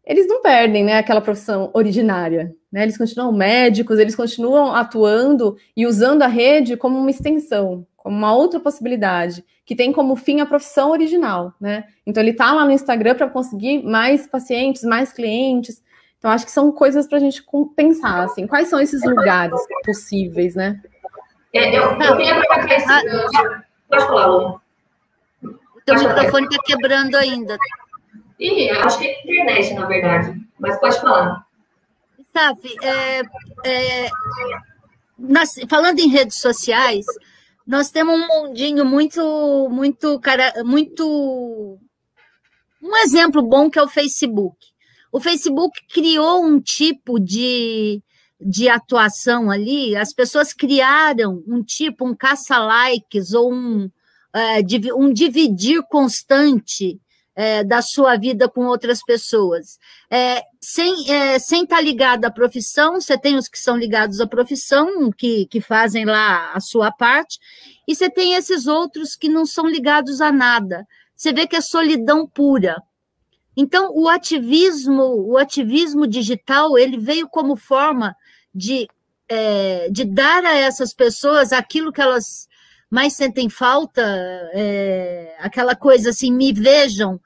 eles não perdem, né, aquela profissão originária, né? Eles continuam médicos, eles continuam atuando e usando a rede como uma extensão, como uma outra possibilidade, que tem como fim a profissão original, né? Então, ele está lá no Instagram para conseguir mais pacientes, mais clientes. Então, acho que são coisas para a gente pensar, assim, quais são esses lugares possíveis, né? Eu queria aproveitar esse gancho. Pode falar, Lu. O teu microfone está quebrando ainda. Acho que é internet, na verdade. Mas pode falar. Sabe, falando em redes sociais, nós temos um mundinho um exemplo bom que é o Facebook. O Facebook criou um tipo de atuação ali, as pessoas criaram um caça-likes ou um dividir constante da sua vida com outras pessoas. Sem estar ligado à profissão, você tem os que são ligados à profissão, que fazem lá a sua parte, e você tem esses outros que não são ligados a nada. Você vê que é solidão pura. Então, o ativismo digital, ele veio como forma de dar a essas pessoas aquilo que elas mais sentem falta, aquela coisa assim, me vejam,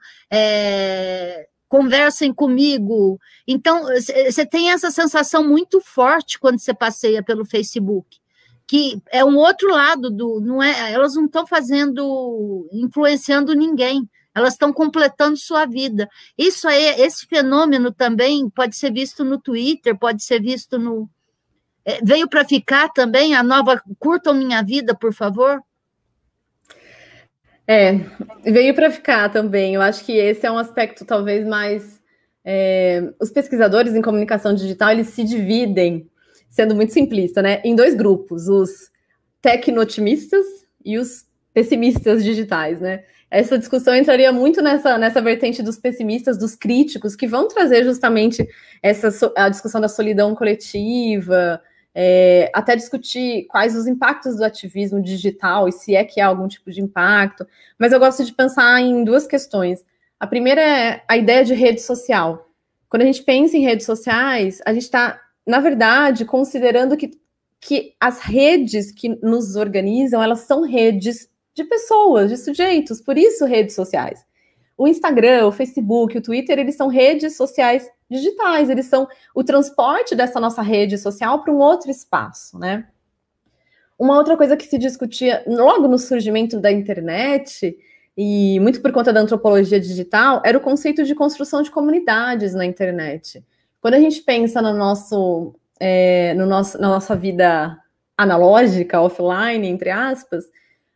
conversem comigo. Então, você tem essa sensação muito forte quando você passeia pelo Facebook, que é um outro lado não é, elas não estão influenciando ninguém, elas estão completando sua vida. Isso aí, esse fenômeno também pode ser visto no Twitter, pode ser visto no... veio para ficar também a nova Curtam Minha Vida, por favor? Veio para ficar também. Eu acho que esse é um aspecto talvez mais... os pesquisadores em comunicação digital, eles se dividem, sendo muito simplista, né, em 2 grupos, os tecno-otimistas e os pessimistas digitais, né? Essa discussão entraria muito nessa vertente dos pessimistas, dos críticos, que vão trazer justamente a discussão da solidão coletiva, até discutir quais os impactos do ativismo digital e se é que há algum tipo de impacto. Mas eu gosto de pensar em 2 questões. A primeira é a ideia de rede social. Quando a gente pensa em redes sociais, a gente está, na verdade, considerando que as redes que nos organizam, elas são redes de pessoas, de sujeitos, por isso redes sociais. O Instagram, o Facebook, o Twitter, eles são redes sociais digitais, eles são o transporte dessa nossa rede social para um outro espaço, né? Uma outra coisa que se discutia logo no surgimento da internet, e muito por conta da antropologia digital, era o conceito de construção de comunidades na internet. Quando a gente pensa na nossa vida analógica, offline, entre aspas,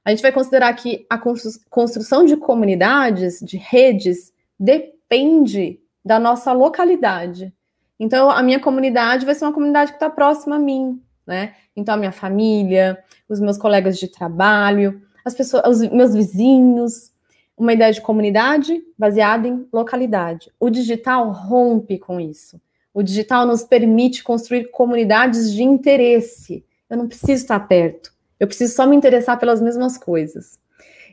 a gente vai considerar que a construção de comunidades, de redes, depende da nossa localidade. Então, a minha comunidade vai ser uma comunidade que está próxima a mim, né? Então, a minha família, os meus colegas de trabalho, as pessoas, os meus vizinhos, uma ideia de comunidade baseada em localidade. O digital rompe com isso. O digital nos permite construir comunidades de interesse. Eu não preciso estar perto. Eu preciso só me interessar pelas mesmas coisas.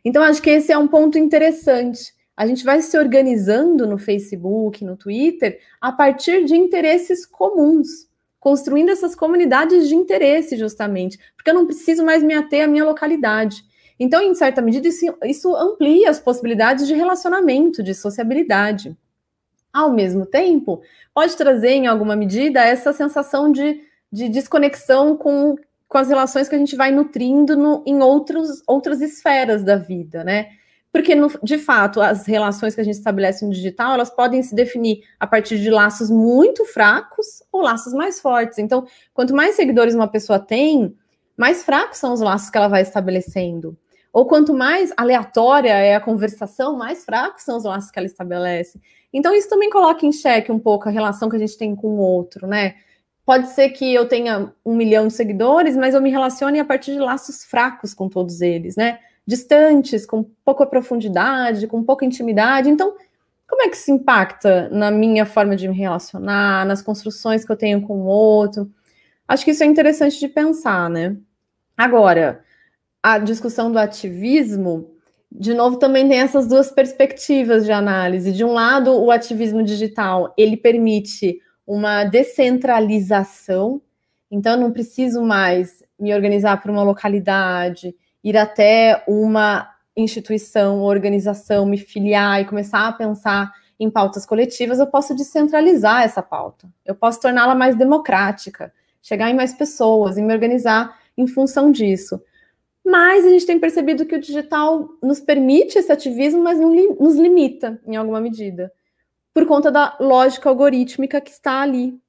Então, acho que esse é um ponto interessante. A gente vai se organizando no Facebook, no Twitter, a partir de interesses comuns, construindo essas comunidades de interesse, justamente, porque eu não preciso mais me ater à minha localidade. Então, em certa medida, isso amplia as possibilidades de relacionamento, de sociabilidade. Ao mesmo tempo, pode trazer, em alguma medida, essa sensação de desconexão com as relações que a gente vai nutrindo em outras esferas da vida, né? Porque, de fato, as relações que a gente estabelece no digital, elas podem se definir a partir de laços muito fracos ou laços mais fortes. Então, quanto mais seguidores uma pessoa tem, mais fracos são os laços que ela vai estabelecendo. Ou quanto mais aleatória é a conversação, mais fracos são os laços que ela estabelece. Então, isso também coloca em xeque um pouco a relação que a gente tem com o outro, né? Pode ser que eu tenha 1 milhão de seguidores, mas eu me relacione a partir de laços fracos com todos eles, né? Distantes, com pouca profundidade, com pouca intimidade. Então, como é que isso impacta na minha forma de me relacionar, nas construções que eu tenho com o outro? Acho que isso é interessante de pensar, né? Agora, a discussão do ativismo, de novo, também tem essas 2 perspectivas de análise. De um lado, o ativismo digital, ele permite uma descentralização, então eu não preciso mais me organizar por uma localidade, ir até uma instituição, organização, me filiar e começar a pensar em pautas coletivas. Eu posso descentralizar essa pauta, eu posso torná-la mais democrática, chegar em mais pessoas e me organizar em função disso. Mas a gente tem percebido que o digital nos permite esse ativismo, mas não nos limita em alguma medida, por conta da lógica algorítmica que está ali,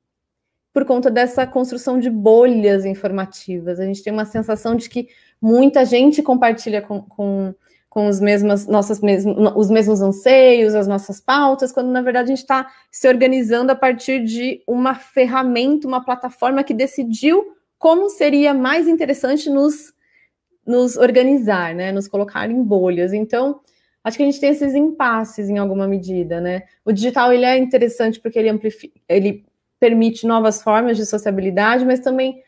por conta dessa construção de bolhas informativas. A gente tem uma sensação de que muita gente compartilha com os mesmos anseios, as nossas pautas, quando na verdade a gente está se organizando a partir de uma ferramenta, uma plataforma que decidiu como seria mais interessante nos organizar, né, nos colocar em bolhas. Então, acho que a gente tem esses impasses em alguma medida, né? O digital, ele é interessante porque ele permite novas formas de sociabilidade, mas também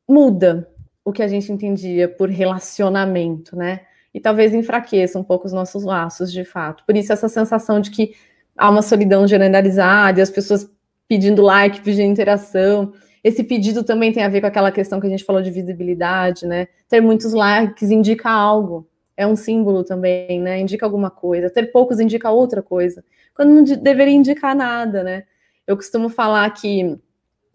muda o que a gente entendia por relacionamento, né? E talvez enfraqueça um pouco os nossos laços, de fato. Por isso, essa sensação de que há uma solidão generalizada e as pessoas pedindo like, pedindo interação. Esse pedido também tem a ver com aquela questão que a gente falou de visibilidade, né? Ter muitos likes indica algo, é um símbolo também, né? Indica alguma coisa. Ter poucos indica outra coisa, quando não deveria indicar nada, né? Eu costumo falar que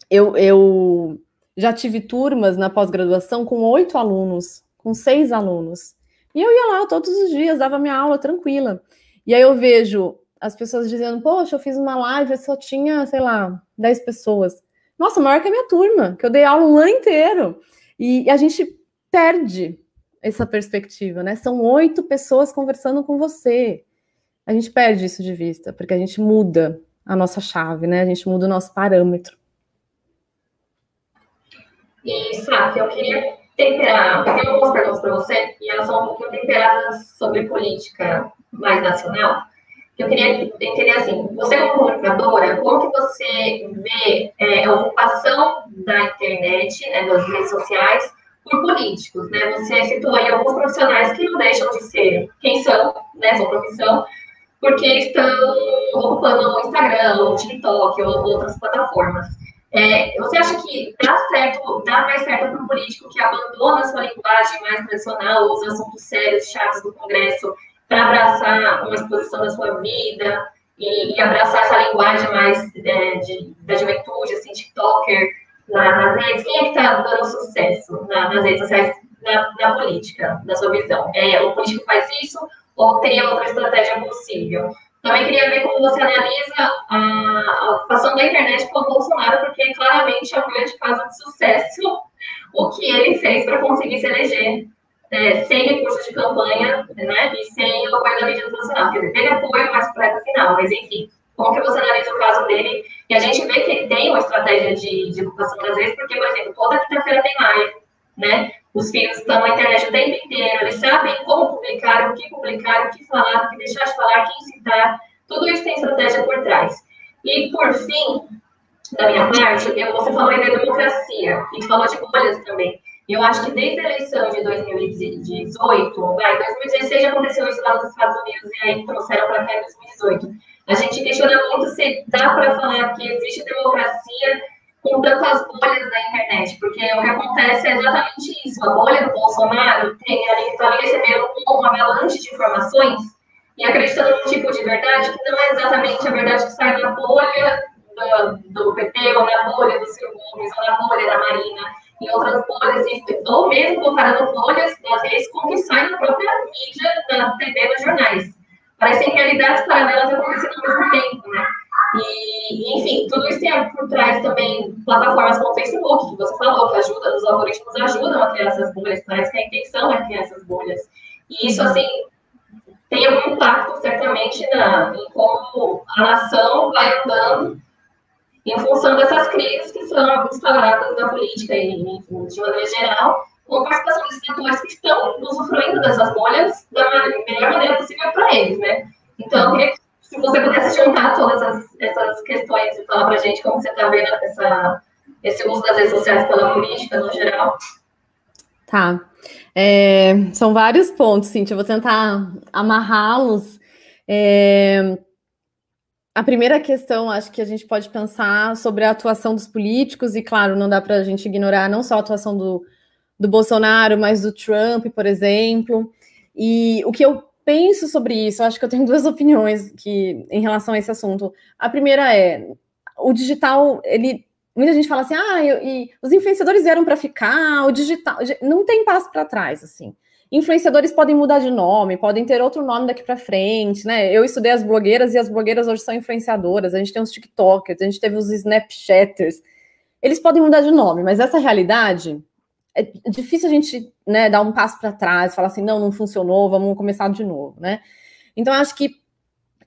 eu já tive turmas na pós-graduação com 8 alunos, com 6 alunos. E eu ia lá todos os dias, dava minha aula tranquila. E aí eu vejo as pessoas dizendo, poxa, eu fiz uma live, só tinha, sei lá, 10 pessoas. Nossa, maior que a minha turma, que eu dei aula um ano inteiro. E a gente perde essa perspectiva, né? São 8 pessoas conversando com você. A gente perde isso de vista, porque a gente muda a nossa chave, né? A gente muda o nosso parâmetro. E, Sá, eu queria temperar, eu tenho algumas perguntas para você, e elas são um pouquinho temperadas sobre política mais nacional. Eu queria entender assim, você como comunicadora, como que você vê a ocupação da internet, né, das redes sociais, por políticos, né? Você citou aí alguns profissionais que não deixam de ser quem são, né, sua profissão, porque estão ocupando o Instagram, o TikTok ou outras plataformas. Você acha que dá mais certo para um político que abandona a sua linguagem mais tradicional, os assuntos sérios, chatos do Congresso, para abraçar uma exposição da sua vida e abraçar essa linguagem mais da juventude, assim, TikToker, nas redes? Quem é que está dando sucesso nas redes sociais, na política, na sua visão? O político faz isso ou teria outra estratégia possível? Também queria ver como você analisa a ocupação da internet pelo Bolsonaro, porque claramente é um grande caso de sucesso o que ele fez para conseguir se eleger sem recursos de campanha, né, e sem o apoio da mídia nacional. Quer dizer, teve apoio mais para reta final, mas enfim, como que você analisa o caso dele? E a gente vê que ele tem uma estratégia de ocupação das redes, porque, por exemplo, toda quinta-feira tem live, né? Os filhos estão na internet o tempo inteiro, eles sabem como publicar, o que falar, o que deixar de falar, quem citar, tudo isso tem estratégia por trás. E, por fim, da minha parte, você falou aí da democracia, e falou de bolhas também. Eu acho que desde a eleição de 2018, 2016 já aconteceu isso lá nos Estados Unidos, e aí trouxeram para cá em 2018. A gente questiona muito se dá para falar que existe democracia com tantas bolhas na internet, porque o que acontece é exatamente isso. A bolha do Bolsonaro está recebendo uma avalanche de informações e acreditando num tipo de verdade que não é exatamente a verdade que sai da bolha do PT, ou na bolha do Ciro Gomes, ou na bolha da Marina, em outras bolhas, ou mesmo comparando bolhas das redes com o que sai na própria mídia, na TV, nos jornais. Parecem realidades paralelas acontecendo ao mesmo tempo, né? E, enfim, tudo isso tem por trás também plataformas como o Facebook, que você falou, que ajuda, os algoritmos ajudam a criar essas bolhas, parece que a intenção é criar essas bolhas. E isso, assim, tem algum impacto, certamente, em como a nação vai andando em função dessas crises que são instauradas na política e, enfim, de maneira geral, com a participação desses atores que estão usufruindo dessas bolhas da melhor maneira possível para eles, né? Então, eu queria que, se você pudesse juntar todas essas questões e falar para a gente como você está vendo esse uso das redes sociais pela política, no geral. Tá. São vários pontos, Cíntia, eu vou tentar amarrá-los. A primeira questão, acho que a gente pode pensar sobre a atuação dos políticos, e claro, não dá para a gente ignorar não só a atuação do Bolsonaro, mas do Trump, por exemplo. E o que eu penso sobre isso, eu acho que eu tenho duas opiniões em relação a esse assunto. A primeira é, o digital, muita gente fala assim, e os influenciadores vieram para ficar, o digital, não tem passo para trás, assim. Influenciadores podem mudar de nome, podem ter outro nome daqui para frente, né? Eu estudei as blogueiras e as blogueiras hoje são influenciadoras, a gente tem os TikTokers, a gente teve os Snapchatters. Eles podem mudar de nome, mas essa realidade é difícil a gente, né, dar um passo para trás, falar assim, não funcionou, vamos começar de novo, né? Então, acho que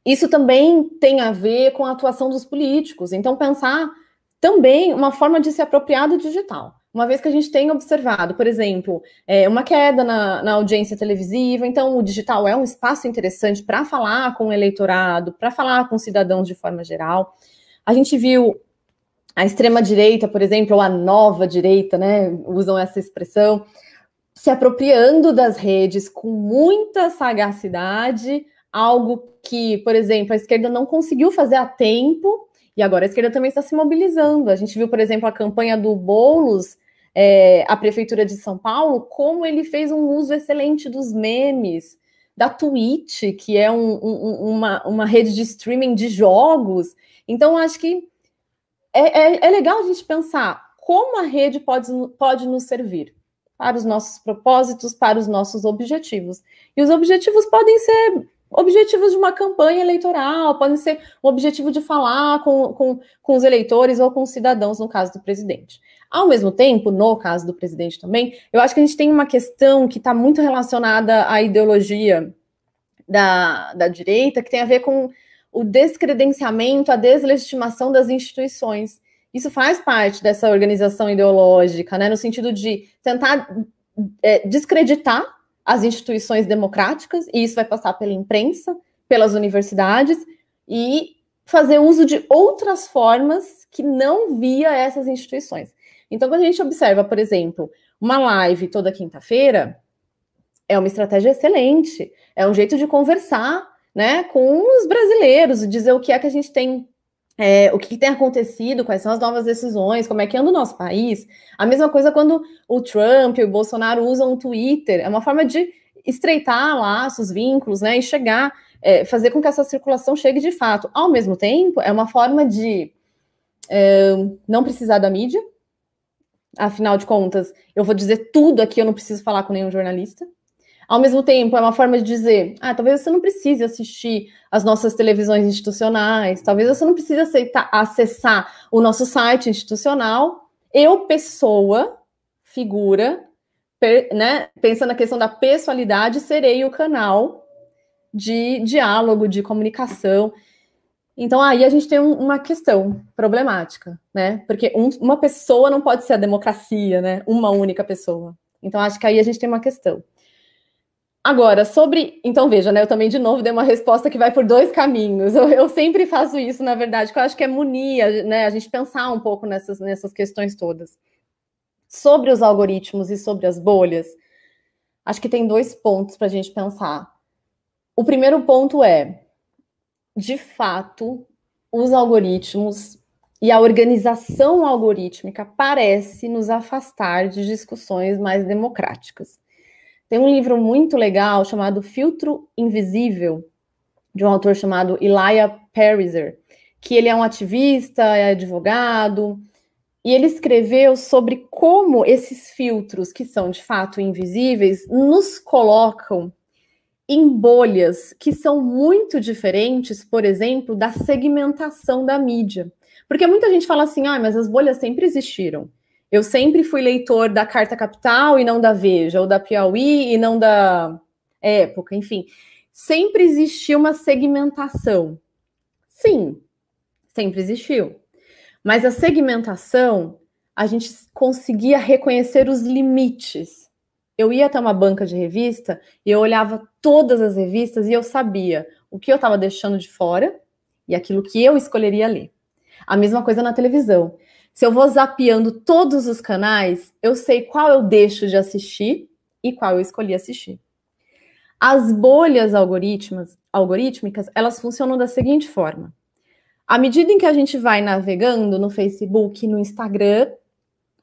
isso também tem a ver com a atuação dos políticos. Então, pensar também uma forma de se apropriar do digital. Uma vez que a gente tem observado, por exemplo, uma queda na audiência televisiva, então o digital é um espaço interessante para falar com o eleitorado, para falar com cidadãos de forma geral. A gente viu a extrema-direita, por exemplo, ou a nova direita, né, usam essa expressão, se apropriando das redes com muita sagacidade, algo que, por exemplo, a esquerda não conseguiu fazer a tempo, E agora a esquerda também está se mobilizando. A gente viu, por exemplo, a campanha do Boulos, a Prefeitura de São Paulo, como ele fez um uso excelente dos memes, da Twitch, que é uma rede de streaming de jogos. Então, acho que é legal a gente pensar como a rede pode nos servir para os nossos propósitos, para os nossos objetivos. E os objetivos podem ser objetivos de uma campanha eleitoral, podem ser um objetivo de falar com os eleitores ou com os cidadãos, no caso do presidente. Ao mesmo tempo, no caso do presidente também, eu acho que a gente tem uma questão que está muito relacionada à ideologia da direita, que tem a ver com o descredenciamento, a deslegitimação das instituições. Isso faz parte dessa organização ideológica, né, no sentido de tentar descreditar as instituições democráticas, e isso vai passar pela imprensa, pelas universidades, e fazer uso de outras formas que não via essas instituições. Então, quando a gente observa, por exemplo, uma live toda quinta-feira, é uma estratégia excelente, é um jeito de conversar, né, com os brasileiros, dizer o que é que a gente tem, o que tem acontecido, quais são as novas decisões, como é que anda o nosso país. A mesma coisa quando o Trump e o Bolsonaro usam o Twitter, é uma forma de estreitar laços, vínculos, né, e chegar, fazer com que essa circulação chegue de fato. Ao mesmo tempo, é uma forma de não precisar da mídia. Afinal de contas, eu vou dizer tudo aqui, eu não preciso falar com nenhum jornalista. Ao mesmo tempo, é uma forma de dizer, talvez você não precise assistir as nossas televisões institucionais, talvez você não precise acessar o nosso site institucional. Eu, pessoa, figura, né, pensando na questão da pessoalidade, serei o canal de diálogo, de comunicação. Então, aí a gente tem uma questão problemática, né? Porque uma pessoa não pode ser a democracia, né? Uma única pessoa. Então, acho que aí a gente tem uma questão. Agora, então, veja, né? Eu também, de novo, dei uma resposta que vai por dois caminhos. Eu sempre faço isso, na verdade, que eu acho que é munir, né? A gente pensar um pouco nessas questões todas. Sobre os algoritmos e sobre as bolhas, acho que tem 2 pontos para a gente pensar. O primeiro ponto é, de fato, os algoritmos e a organização algorítmica parece nos afastar de discussões mais democráticas. Tem um livro muito legal chamado Filtro Invisível, de um autor chamado Elijah Pariser, que ele é um ativista, é advogado, e ele escreveu sobre como esses filtros, que são de fato invisíveis, nos colocam em bolhas que são muito diferentes, por exemplo, da segmentação da mídia. Porque muita gente fala assim, mas as bolhas sempre existiram. Eu sempre fui leitor da Carta Capital e não da Veja, ou da Piauí e não da Época, enfim. Sempre existiu uma segmentação. Sim, sempre existiu. Mas a segmentação, a gente conseguia reconhecer os limites. Eu ia até uma banca de revista e eu olhava todas as revistas e eu sabia o que eu estava deixando de fora e aquilo que eu escolheria ler. A mesma coisa na televisão. Se eu vou zapeando todos os canais, eu sei qual eu deixo de assistir e qual eu escolhi assistir. As bolhas algorítmicas, elas funcionam da seguinte forma. À medida em que a gente vai navegando no Facebook, no Instagram,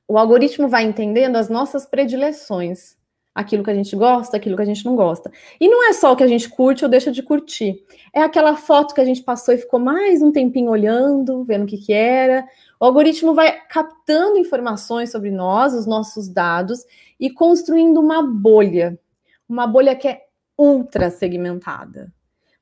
o algoritmo vai entendendo as nossas predileções. Aquilo que a gente gosta, aquilo que a gente não gosta. E não é só o que a gente curte ou deixa de curtir. É aquela foto que a gente passou e ficou mais um tempinho olhando, vendo o que era. O algoritmo vai captando informações sobre nós, os nossos dados, e construindo uma bolha que é ultra segmentada.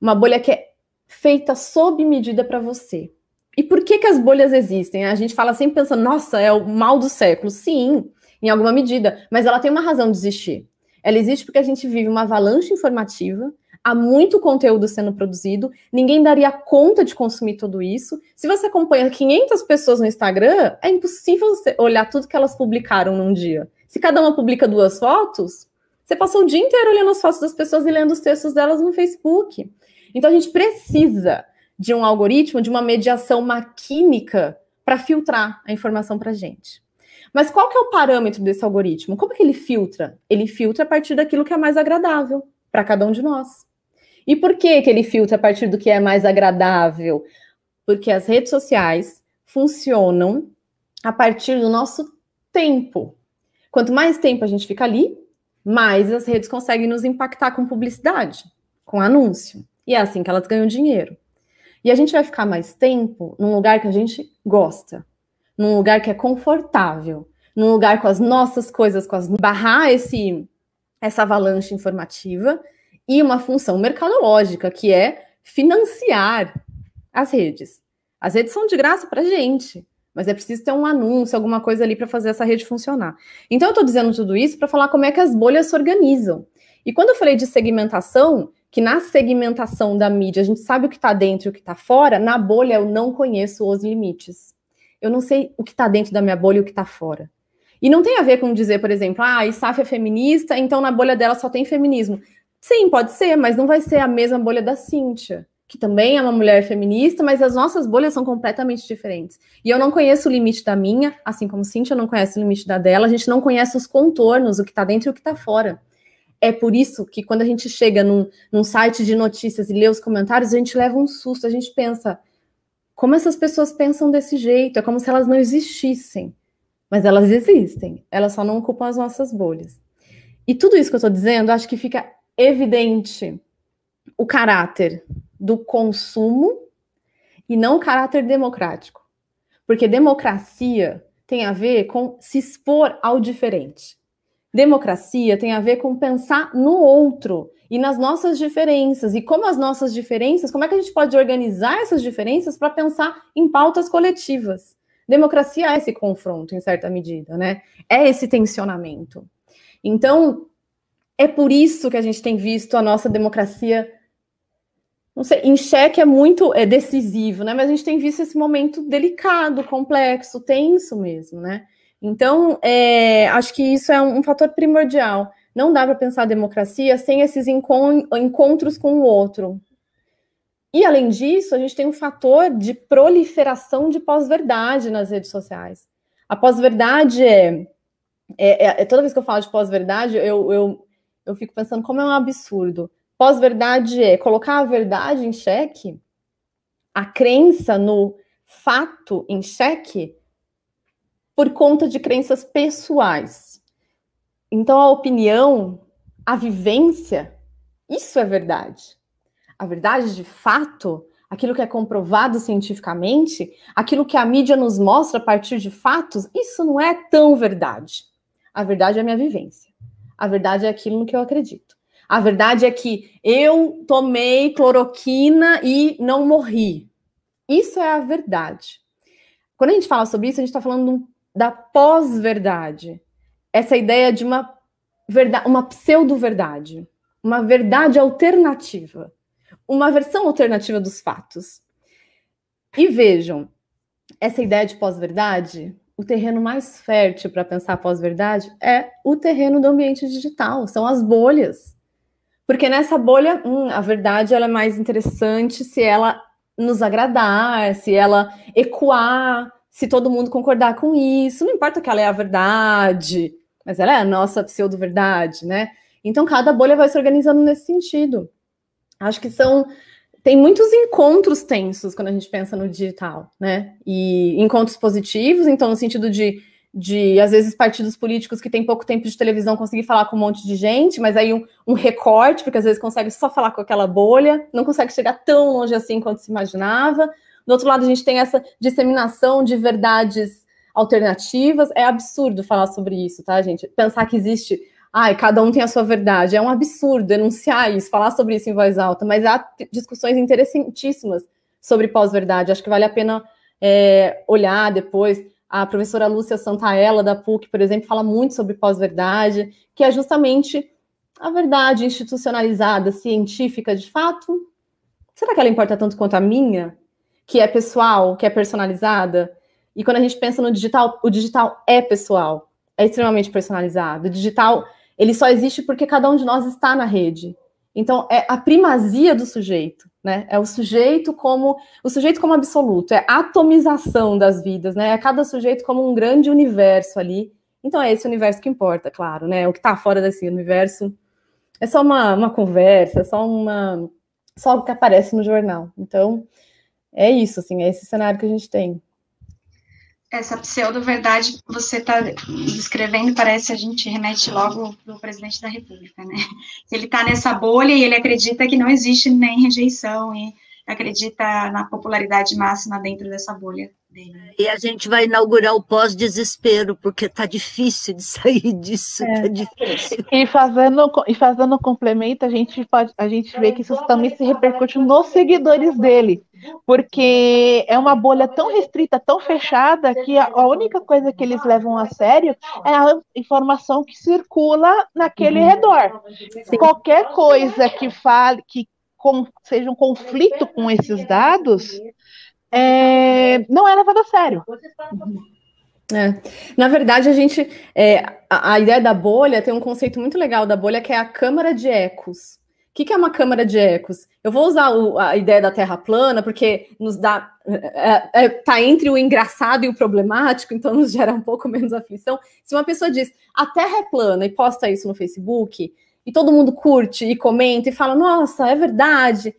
Uma bolha que é feita sob medida para você. E por que as bolhas existem? A gente fala sempre pensando, nossa, é o mal do século. Sim, em alguma medida, mas ela tem uma razão de existir. Ela existe porque a gente vive uma avalanche informativa, há muito conteúdo sendo produzido, ninguém daria conta de consumir tudo isso. Se você acompanha 500 pessoas no Instagram, é impossível você olhar tudo que elas publicaram num dia. Se cada uma publica 2 fotos, você passou o dia inteiro olhando as fotos das pessoas e lendo os textos delas no Facebook. Então a gente precisa de um algoritmo, de uma mediação maquínica para filtrar a informação para a gente. Mas qual que é o parâmetro desse algoritmo? Como que ele filtra? Ele filtra a partir daquilo que é mais agradável para cada um de nós. E por que ele filtra a partir do que é mais agradável? Porque as redes sociais funcionam a partir do nosso tempo. Quanto mais tempo a gente fica ali, mais as redes conseguem nos impactar com publicidade, com anúncio. E é assim que elas ganham dinheiro. E a gente vai ficar mais tempo num lugar que a gente gosta, num lugar que é confortável, num lugar com as nossas coisas, barrar essa avalanche informativa e uma função mercadológica, que é financiar as redes. As redes são de graça para a gente, mas é preciso ter um anúncio, alguma coisa ali para fazer essa rede funcionar. Então, eu estou dizendo tudo isso para falar como é que as bolhas se organizam. E quando eu falei de segmentação, que na segmentação da mídia a gente sabe o que está dentro e o que está fora, na bolha eu não conheço os limites. Eu não sei o que está dentro da minha bolha e o que está fora. E não tem a ver com dizer, por exemplo, a Isaf é feminista, então na bolha dela só tem feminismo. Sim, pode ser, mas não vai ser a mesma bolha da Cíntia, que também é uma mulher feminista, mas as nossas bolhas são completamente diferentes. E eu não conheço o limite da minha, assim como Cíntia não conhece o limite da dela, a gente não conhece os contornos, o que está dentro e o que está fora. É por isso que quando a gente chega num site de notícias e lê os comentários, a gente leva um susto, a gente pensa, como essas pessoas pensam desse jeito? É como se elas não existissem. Mas elas existem, elas só não ocupam as nossas bolhas. E tudo isso que eu estou dizendo, acho que fica evidente o caráter do consumo e não o caráter democrático. Porque democracia tem a ver com se expor ao diferente. Democracia tem a ver com pensar no outro e nas nossas diferenças. E como as nossas diferenças, como é que a gente pode organizar essas diferenças para pensar em pautas coletivas? Democracia é esse confronto, em certa medida, né? É esse tensionamento. Então, é por isso que a gente tem visto a nossa democracia, não sei, em xeque é muito decisivo, né? Mas a gente tem visto esse momento delicado, complexo, tenso mesmo, né? Então, acho que isso é um fator primordial. Não dá para pensar a democracia sem esses encontros com o outro. E, além disso, a gente tem um fator de proliferação de pós-verdade nas redes sociais. A pós-verdade toda vez que eu falo de pós-verdade, eu fico pensando como é um absurdo. Pós-verdade é colocar a verdade em xeque, a crença no fato em xeque, por conta de crenças pessoais. Então, a opinião, a vivência, isso é verdade. A verdade, de fato, aquilo que é comprovado cientificamente, aquilo que a mídia nos mostra a partir de fatos, isso não é tão verdade. A verdade é a minha vivência. A verdade é aquilo no que eu acredito. A verdade é que eu tomei cloroquina e não morri. Isso é a verdade. Quando a gente fala sobre isso, a gente está falando da pós-verdade. Essa ideia de uma pseudo-verdade. Uma verdade alternativa. Uma versão alternativa dos fatos. E vejam, essa ideia de pós-verdade, o terreno mais fértil para pensar pós-verdade é o terreno do ambiente digital, são as bolhas. Porque nessa bolha, a verdade ela é mais interessante se ela nos agradar, se ela ecoar, se todo mundo concordar com isso. Não importa que ela é a verdade, mas ela é a nossa pseudo-verdade, né? Então, cada bolha vai se organizando nesse sentido. Acho que tem muitos encontros tensos quando a gente pensa no digital, né? E encontros positivos, então, no sentido de às vezes, partidos políticos que têm pouco tempo de televisão conseguir falar com um monte de gente, mas aí um recorte, porque às vezes consegue só falar com aquela bolha, não consegue chegar tão longe assim quanto se imaginava. Do outro lado, a gente tem essa disseminação de verdades alternativas. É absurdo falar sobre isso, tá, gente? Pensar que existe... cada um tem a sua verdade. É um absurdo denunciar isso, falar sobre isso em voz alta, mas há discussões interessantíssimas sobre pós-verdade. Acho que vale a pena olhar depois. A professora Lúcia Santaella, da PUC, por exemplo, fala muito sobre pós-verdade, que é justamente a verdade institucionalizada, científica, de fato. Será que ela importa tanto quanto a minha? Que é pessoal, que é personalizada? E quando a gente pensa no digital, o digital é pessoal, é extremamente personalizado. O digital, ele só existe porque cada um de nós está na rede. Então, é a primazia do sujeito, né? É o sujeito como absoluto, é a atomização das vidas, né? É cada sujeito como um grande universo ali. Então, é esse universo que importa, claro, né? O que está fora desse universo é só uma conversa, é só algo que aparece no jornal. Então, é isso, assim, é esse cenário que a gente tem. Essa pseudo-verdade que você está descrevendo, parece a gente remete logo para o presidente da República, né? Ele está nessa bolha e ele acredita que não existe nem rejeição e acredita na popularidade máxima dentro dessa bolha dele. E a gente vai inaugurar o pós-desespero, porque está difícil de sair disso, tá difícil. E fazendo um complemento, a gente vê que isso também se repercute nos seguidores dele, porque é uma bolha tão restrita, tão fechada, que a única coisa que eles levam a sério é a informação que circula naquele redor. Qualquer coisa que fale, seja um conflito com esses dados, não é levado a sério. Na verdade, a ideia da bolha tem um conceito muito legal da bolha, que é a câmara de ecos. O que é uma câmara de ecos? Eu vou usar a ideia da Terra plana, porque nos dá... tá entre o engraçado e o problemático, então nos gera um pouco menos aflição. Se uma pessoa diz, a Terra é plana, e posta isso no Facebook, e todo mundo curte e comenta e fala, nossa, é verdade,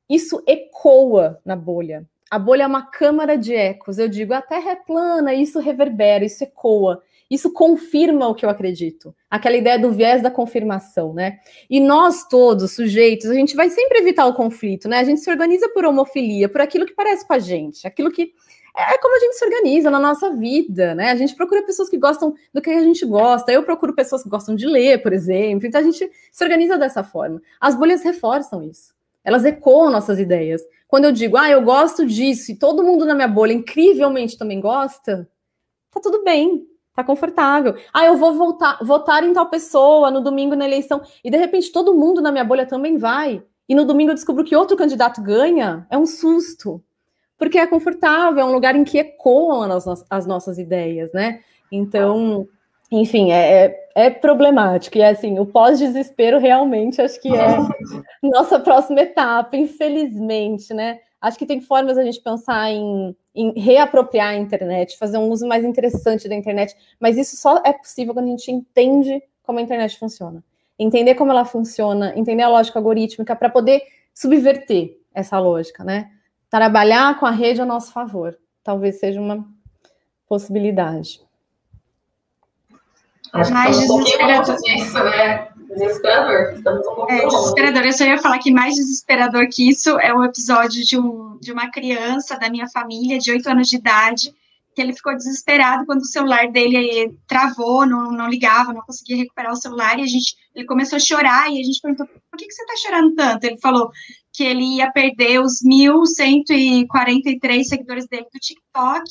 isso ecoa na bolha. A bolha é uma câmara de ecos. Eu digo, a Terra é plana, isso reverbera, isso ecoa. Isso confirma o que eu acredito. Aquela ideia do viés da confirmação, né? E nós todos, sujeitos, a gente vai sempre evitar o conflito, né? A gente se organiza por homofilia, por aquilo que parece com a gente. Aquilo que é como a gente se organiza na nossa vida, né? A gente procura pessoas que gostam do que a gente gosta. Eu procuro pessoas que gostam de ler, por exemplo. Então a gente se organiza dessa forma. As bolhas reforçam isso. Elas ecoam nossas ideias. Quando eu digo, eu gosto disso, e todo mundo na minha bolha incrivelmente também gosta, tá tudo bem, tá confortável. Eu vou votar em tal pessoa no domingo na eleição, e de repente todo mundo na minha bolha também vai, e no domingo eu descubro que outro candidato ganha, é um susto, porque é confortável, é um lugar em que ecoam as nossas ideias, né? Então... Enfim, é problemático. E assim, o pós-desespero realmente acho que é nossa próxima etapa, infelizmente, né? Acho que tem formas a gente pensar em reapropriar a internet, fazer um uso mais interessante da internet, mas isso só é possível quando a gente entende como a internet funciona. Entender como ela funciona, entender a lógica algorítmica para poder subverter essa lógica, né? Trabalhar com a rede a nosso favor. Talvez seja uma possibilidade. Acho que mais desesperador disso, né? Desesperador. Estamos um pouco desesperador. Eu só ia falar que mais desesperador que isso é um episódio de uma criança da minha família, de 8 anos de idade, que ele ficou desesperado quando o celular dele travou, não ligava, não conseguia recuperar o celular, e ele começou a chorar, e a gente perguntou, por que você está chorando tanto? Ele falou que ele ia perder os 1.143 seguidores dele do TikTok,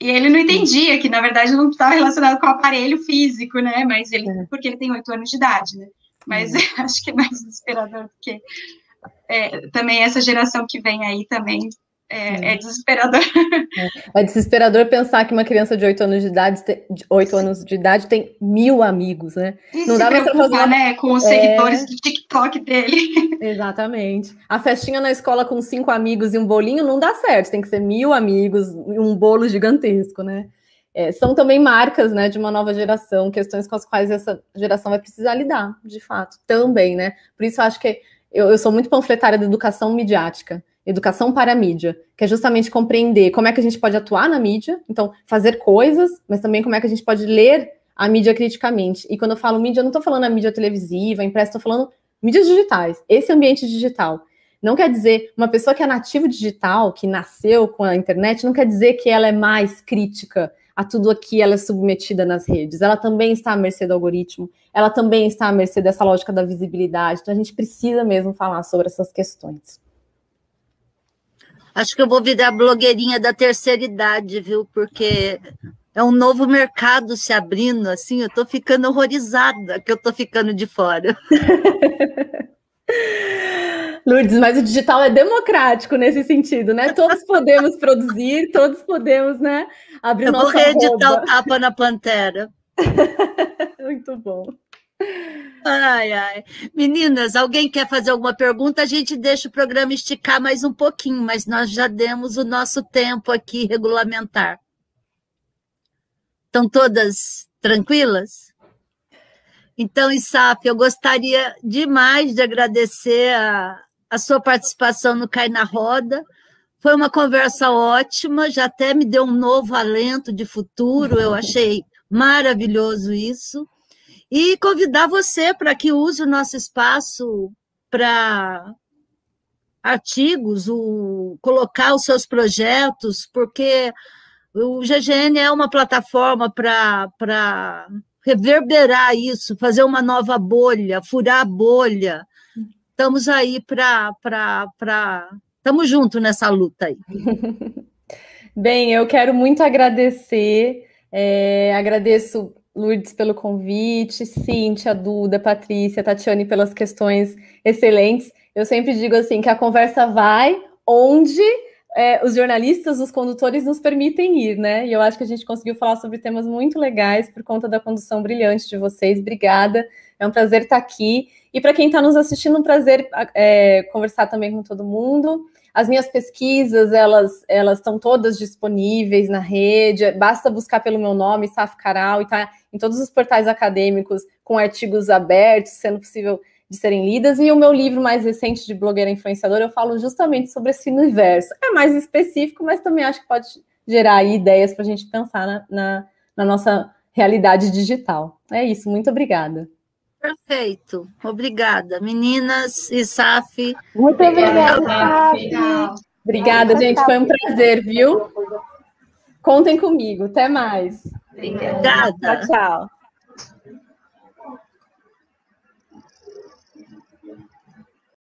e ele não entendia que, na verdade, não estava relacionado com o aparelho físico, né? Mas porque ele tem 8 anos de idade, né? Mas acho que é mais desesperador, porque também essa geração que vem aí também é desesperador. É desesperador pensar que uma criança de 8 anos de idade, tem 1.000 amigos, né? E não dá pra fazer, né? Com os seguidores do TikTok dele. Exatamente. A festinha na escola com 5 amigos e um bolinho não dá certo, tem que ser 1.000 amigos e um bolo gigantesco, né? São também marcas, né, de uma nova geração, questões com as quais essa geração vai precisar lidar, de fato, também, né? Por isso eu acho que eu sou muito panfletária da educação midiática, educação para a mídia, que é justamente compreender como é que a gente pode atuar na mídia, então fazer coisas, mas também como é que a gente pode ler a mídia criticamente. E quando eu falo mídia, eu não estou falando a mídia televisiva, impressa, estou falando mídias digitais, esse ambiente digital. Não quer dizer, uma pessoa que é nativo digital, que nasceu com a internet, não quer dizer que ela é mais crítica a tudo aqui, ela é submetida nas redes. Ela também está à mercê do algoritmo, ela também está à mercê dessa lógica da visibilidade. Então a gente precisa mesmo falar sobre essas questões. Acho que eu vou virar blogueirinha da terceira idade, viu? Porque é um novo mercado se abrindo, assim, eu tô ficando horrorizada que eu tô ficando de fora. Lourdes, mas o digital é democrático nesse sentido, né? Todos podemos produzir, todos podemos, né, abrir nossa arroba. Eu vou reeditar o Tapa na Pantera. Muito bom. Ai, ai. Meninas, alguém quer fazer alguma pergunta? A gente deixa o programa esticar mais um pouquinho, mas nós já demos o nosso tempo aqui regulamentar. Estão todas tranquilas? Então, Issaf, eu gostaria demais de agradecer a sua participação no Cai na Roda. Foi uma conversa ótima, já até me deu um novo alento de futuro, eu achei maravilhoso isso. E convidar você para que use o nosso espaço para artigos, colocar os seus projetos, porque o GGN é uma plataforma para reverberar isso, fazer uma nova bolha, furar a bolha. Estamos aí estamos juntos nessa luta aí. Bem, eu quero muito agradecer, agradeço, Lourdes, pelo convite, Cíntia, Duda, Patrícia, Tatiane, pelas questões excelentes. Eu sempre digo assim, que a conversa vai onde os jornalistas, os condutores nos permitem ir, né? E eu acho que a gente conseguiu falar sobre temas muito legais por conta da condução brilhante de vocês. Obrigada, é um prazer estar aqui. E para quem está nos assistindo, um prazer conversar também com todo mundo. As minhas pesquisas, elas estão todas disponíveis na rede, basta buscar pelo meu nome, Saf Caral, e está em todos os portais acadêmicos, com artigos abertos, sendo possível de serem lidas. E o meu livro mais recente de blogueira influenciadora, eu falo justamente sobre esse universo. É mais específico, mas também acho que pode gerar aí ideias para a gente pensar na nossa realidade digital. É isso, muito obrigada. Perfeito, obrigada. Meninas e Saf. Muito obrigada, Saf. Obrigada, gente, foi um prazer, viu? Contem comigo, até mais. Obrigada. Tchau, tchau.